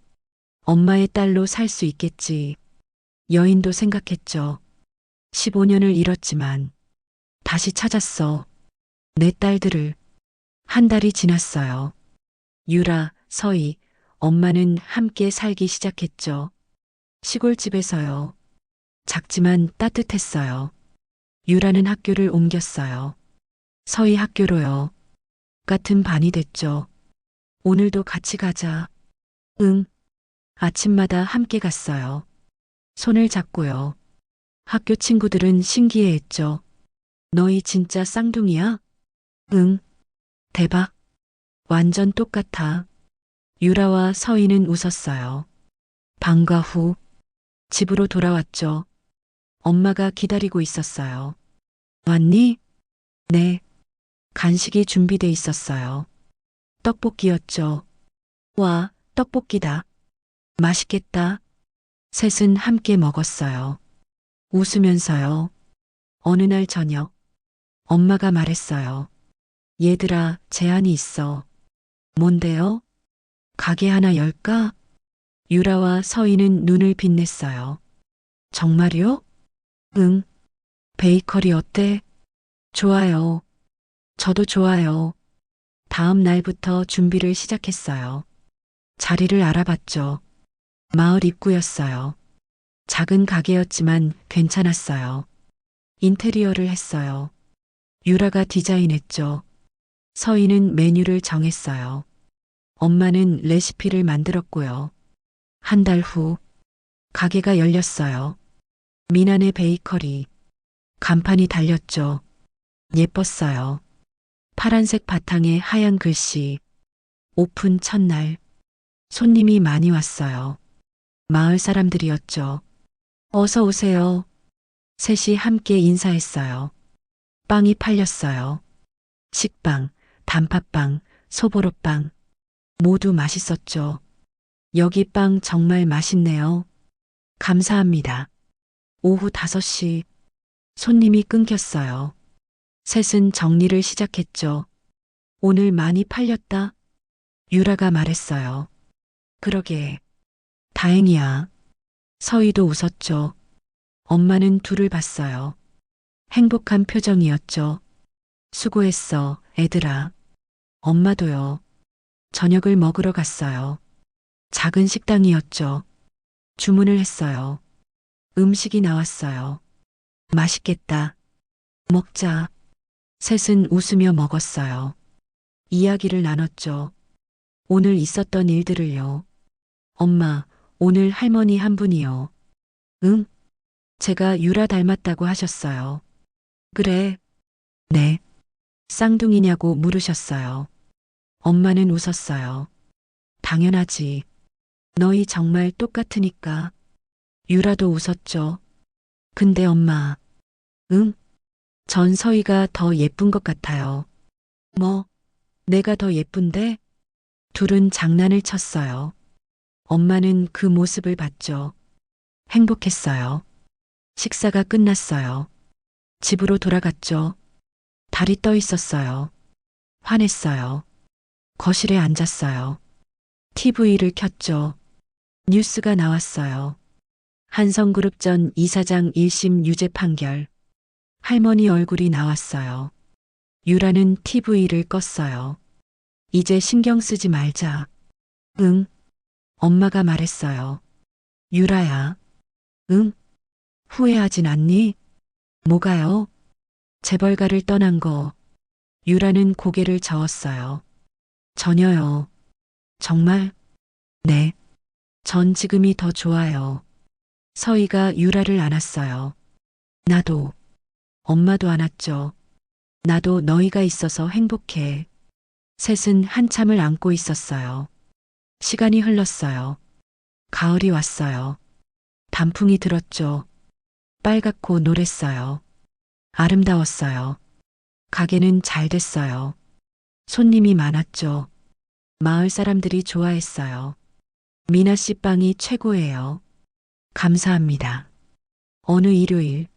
엄마의 딸로 살 수 있겠지. 여인도 생각했죠. 15년을 잃었지만 다시 찾았어. 내 딸들을. 한 달이 지났어요. 유라, 서희, 엄마는 함께 살기 시작했죠. 시골집에서요. 작지만 따뜻했어요. 유라는 학교를 옮겼어요. 서희 학교로요. 같은 반이 됐죠. 오늘도 같이 가자. 응. 아침마다 함께 갔어요. 손을 잡고요. 학교 친구들은 신기해했죠. 너희 진짜 쌍둥이야? 응. 대박. 완전 똑같아. 유라와 서희는 웃었어요. 방과 후 집으로 돌아왔죠. 엄마가 기다리고 있었어요. 왔니? 네. 간식이 준비돼 있었어요. 떡볶이였죠. 와, 떡볶이다. 맛있겠다. 셋은 함께 먹었어요. 웃으면서요. 어느 날 저녁, 엄마가 말했어요. 얘들아, 제안이 있어. 뭔데요? 가게 하나 열까? 유라와 서희는 눈을 빛냈어요. 정말요? 응. 베이커리 어때? 좋아요. 저도 좋아요. 다음 날부터 준비를 시작했어요. 자리를 알아봤죠. 마을 입구였어요. 작은 가게였지만 괜찮았어요. 인테리어를 했어요. 유라가 디자인했죠. 서희는 메뉴를 정했어요. 엄마는 레시피를 만들었고요. 한 달 후, 가게가 열렸어요. 미나네 베이커리. 간판이 달렸죠. 예뻤어요. 파란색 바탕에 하얀 글씨. 오픈 첫날. 손님이 많이 왔어요. 마을 사람들이었죠. 어서 오세요. 셋이 함께 인사했어요. 빵이 팔렸어요. 식빵, 단팥빵, 소보로빵. 모두 맛있었죠. 여기 빵 정말 맛있네요. 감사합니다. 오후 5시. 손님이 끊겼어요. 셋은 정리를 시작했죠. 오늘 많이 팔렸다. 유라가 말했어요. 그러게. 다행이야. 서희도 웃었죠. 엄마는 둘을 봤어요. 행복한 표정이었죠. 수고했어, 애들아. 엄마도요. 저녁을 먹으러 갔어요. 작은 식당이었죠. 주문을 했어요. 음식이 나왔어요. 맛있겠다. 먹자. 셋은 웃으며 먹었어요. 이야기를 나눴죠. 오늘 있었던 일들을요. 엄마, 오늘 할머니 한 분이요. 응? 제가 유라 닮았다고 하셨어요. 그래. 네. 쌍둥이냐고 물으셨어요. 엄마는 웃었어요. 당연하지. 너희 정말 똑같으니까. 유라도 웃었죠. 근데 엄마. 응? 전 서희가 더 예쁜 것 같아요. 뭐, 내가 더 예쁜데? 둘은 장난을 쳤어요. 엄마는 그 모습을 봤죠. 행복했어요. 식사가 끝났어요. 집으로 돌아갔죠. 달이 떠 있었어요. 화냈어요. 거실에 앉았어요. TV를 켰죠. 뉴스가 나왔어요. 한성그룹 전 이사장 1심 유죄 판결. 할머니 얼굴이 나왔어요. 유라는 TV를 껐어요. 이제 신경 쓰지 말자. 응. 엄마가 말했어요. 유라야. 응? 후회하진 않니? 뭐가요? 재벌가를 떠난 거. 유라는 고개를 저었어요. 전혀요. 정말? 네. 전 지금이 더 좋아요. 서희가 유라를 안았어요. 나도. 엄마도 안았죠. 나도 너희가 있어서 행복해. 셋은 한참을 안고 있었어요. 시간이 흘렀어요. 가을이 왔어요. 단풍이 들었죠. 빨갛고 노랬어요. 아름다웠어요. 가게는 잘 됐어요. 손님이 많았죠. 마을 사람들이 좋아했어요. 미나 씨 빵이 최고예요. 감사합니다. 어느 일요일,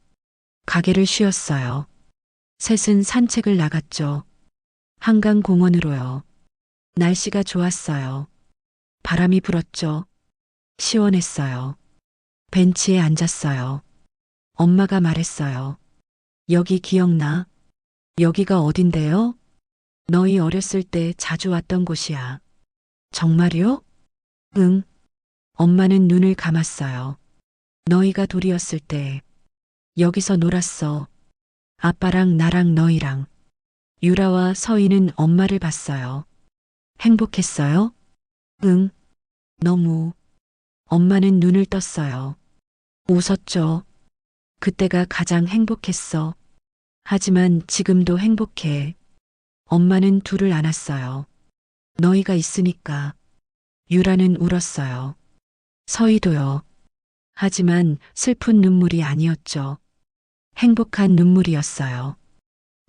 가게를 쉬었어요. 셋은 산책을 나갔죠. 한강 공원으로요. 날씨가 좋았어요. 바람이 불었죠. 시원했어요. 벤치에 앉았어요. 엄마가 말했어요. 여기 기억나? 여기가 어딘데요? 너희 어렸을 때 자주 왔던 곳이야. 정말요? 응. 엄마는 눈을 감았어요. 너희가 돌이었을 때 여기서 놀았어. 아빠랑 나랑 너희랑. 유라와 서희는 엄마를 봤어요. 행복했어요? 응. 너무. 엄마는 눈을 떴어요. 웃었죠. 그때가 가장 행복했어. 하지만 지금도 행복해. 엄마는 둘을 안았어요. 너희가 있으니까. 유라는 울었어요. 서희도요. 하지만 슬픈 눈물이 아니었죠. 행복한 눈물이었어요.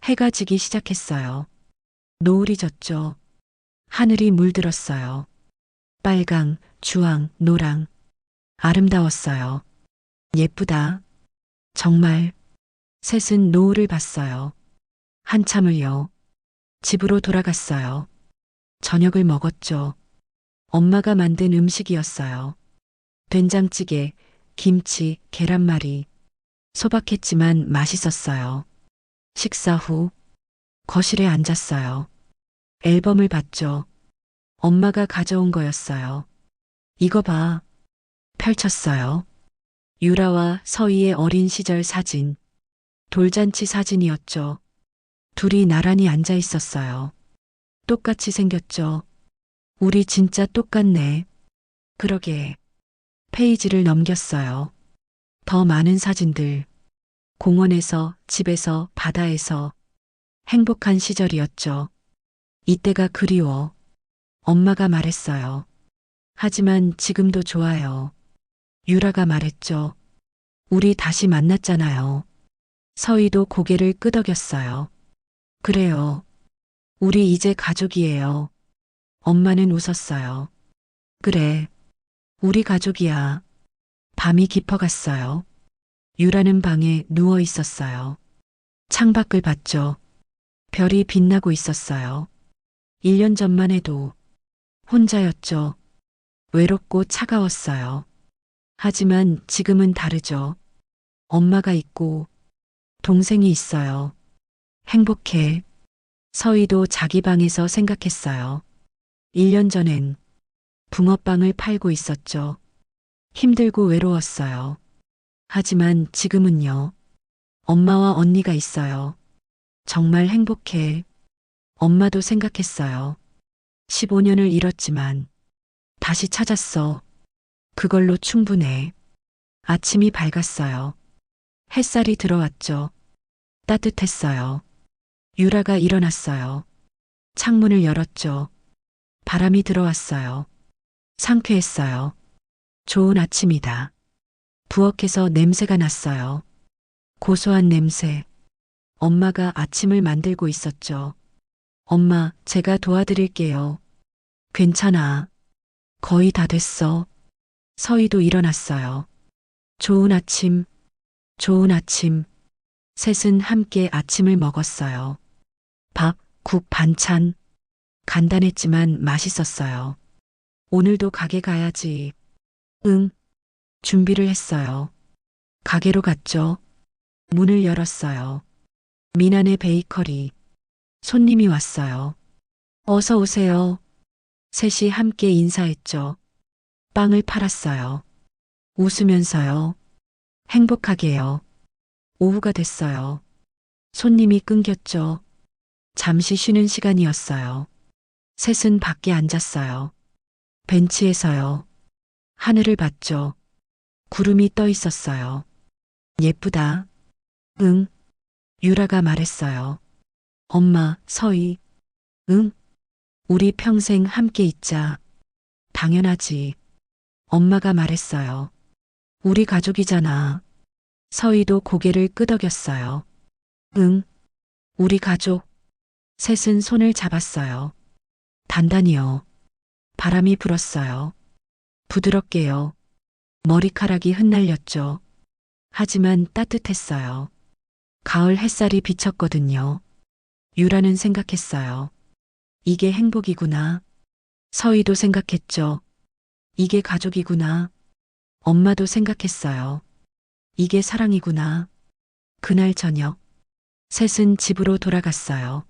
해가 지기 시작했어요. 노을이 졌죠. 하늘이 물들었어요. 빨강, 주황, 노랑. 아름다웠어요. 예쁘다. 정말. 셋은 노을을 봤어요. 한참을요. 집으로 돌아갔어요. 저녁을 먹었죠. 엄마가 만든 음식이었어요. 된장찌개, 김치, 계란말이. 소박했지만 맛있었어요. 식사 후 거실에 앉았어요. 앨범을 봤죠. 엄마가 가져온 거였어요. 이거 봐. 펼쳤어요. 유라와 서희의 어린 시절 사진. 돌잔치 사진이었죠. 둘이 나란히 앉아 있었어요. 똑같이 생겼죠. 우리 진짜 똑같네. 그러게. 페이지를 넘겼어요. 더 많은 사진들. 공원에서, 집에서, 바다에서. 행복한 시절이었죠. 이때가 그리워. 엄마가 말했어요. 하지만 지금도 좋아요. 유라가 말했죠. 우리 다시 만났잖아요. 서희도 고개를 끄덕였어요. 그래요. 우리 이제 가족이에요. 엄마는 웃었어요. 그래. 우리 가족이야. 밤이 깊어갔어요. 유라는 방에 누워 있었어요. 창밖을 봤죠. 별이 빛나고 있었어요. 1년 전만 해도 혼자였죠. 외롭고 차가웠어요. 하지만 지금은 다르죠. 엄마가 있고 동생이 있어요. 행복해. 서희도 자기 방에서 생각했어요. 1년 전엔 붕어빵을 팔고 있었죠. 힘들고 외로웠어요. 하지만 지금은요. 엄마와 언니가 있어요. 정말 행복해. 엄마도 생각했어요. 15년을 잃었지만 다시 찾았어. 그걸로 충분해. 아침이 밝았어요. 햇살이 들어왔죠. 따뜻했어요. 유라가 일어났어요. 창문을 열었죠. 바람이 들어왔어요. 상쾌했어요. 좋은 아침이다. 부엌에서 냄새가 났어요. 고소한 냄새. 엄마가 아침을 만들고 있었죠. 엄마, 제가 도와드릴게요. 괜찮아. 거의 다 됐어. 서희도 일어났어요. 좋은 아침, 좋은 아침. 셋은 함께 아침을 먹었어요. 밥, 국, 반찬. 간단했지만 맛있었어요. 오늘도 가게 가야지. 응. 준비를 했어요. 가게로 갔죠. 문을 열었어요. 미나네 베이커리. 손님이 왔어요. 어서 오세요. 셋이 함께 인사했죠. 빵을 팔았어요. 웃으면서요. 행복하게요. 오후가 됐어요. 손님이 끊겼죠. 잠시 쉬는 시간이었어요. 셋은 밖에 앉았어요. 벤치에서요. 하늘을 봤죠. 구름이 떠 있었어요. 예쁘다. 응. 유라가 말했어요. 엄마, 서희. 응? 우리 평생 함께 있자. 당연하지. 엄마가 말했어요. 우리 가족이잖아. 서희도 고개를 끄덕였어요. 응. 우리 가족. 셋은 손을 잡았어요. 단단히요. 바람이 불었어요. 부드럽게요. 머리카락이 흩날렸죠. 하지만 따뜻했어요. 가을 햇살이 비쳤거든요. 유라는 생각했어요. 이게 행복이구나. 서희도 생각했죠. 이게 가족이구나. 엄마도 생각했어요. 이게 사랑이구나. 그날 저녁, 셋은 집으로 돌아갔어요.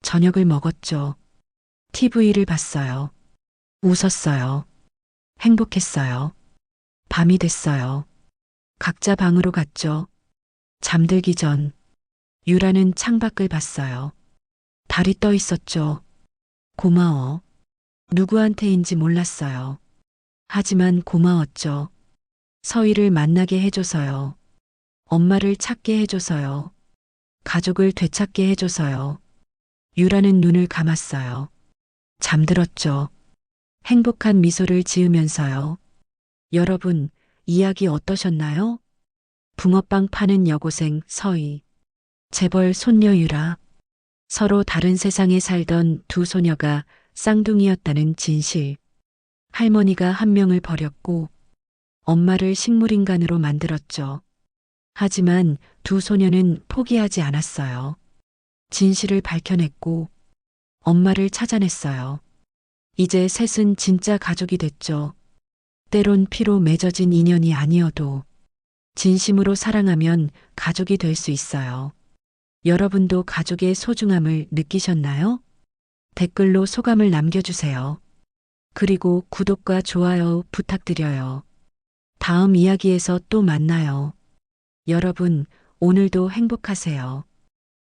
저녁을 먹었죠. TV를 봤어요. 웃었어요. 행복했어요. 밤이 됐어요. 각자 방으로 갔죠. 잠들기 전, 유라는 창밖을 봤어요. 달이 떠 있었죠. 고마워. 누구한테인지 몰랐어요. 하지만 고마웠죠. 서희를 만나게 해줘서요. 엄마를 찾게 해줘서요. 가족을 되찾게 해줘서요. 유라는 눈을 감았어요. 잠들었죠. 행복한 미소를 지으면서요. 여러분, 이야기 어떠셨나요? 붕어빵 파는 여고생 서희, 재벌 손녀 유라, 서로 다른 세상에 살던 두 소녀가 쌍둥이였다는 진실. 할머니가 한 명을 버렸고 엄마를 식물인간으로 만들었죠. 하지만 두 소녀는 포기하지 않았어요. 진실을 밝혀냈고 엄마를 찾아냈어요. 이제 셋은 진짜 가족이 됐죠. 때론 피로 맺어진 인연이 아니어도 진심으로 사랑하면 가족이 될 수 있어요. 여러분도 가족의 소중함을 느끼셨나요? 댓글로 소감을 남겨주세요. 그리고 구독과 좋아요 부탁드려요. 다음 이야기에서 또 만나요. 여러분, 오늘도 행복하세요.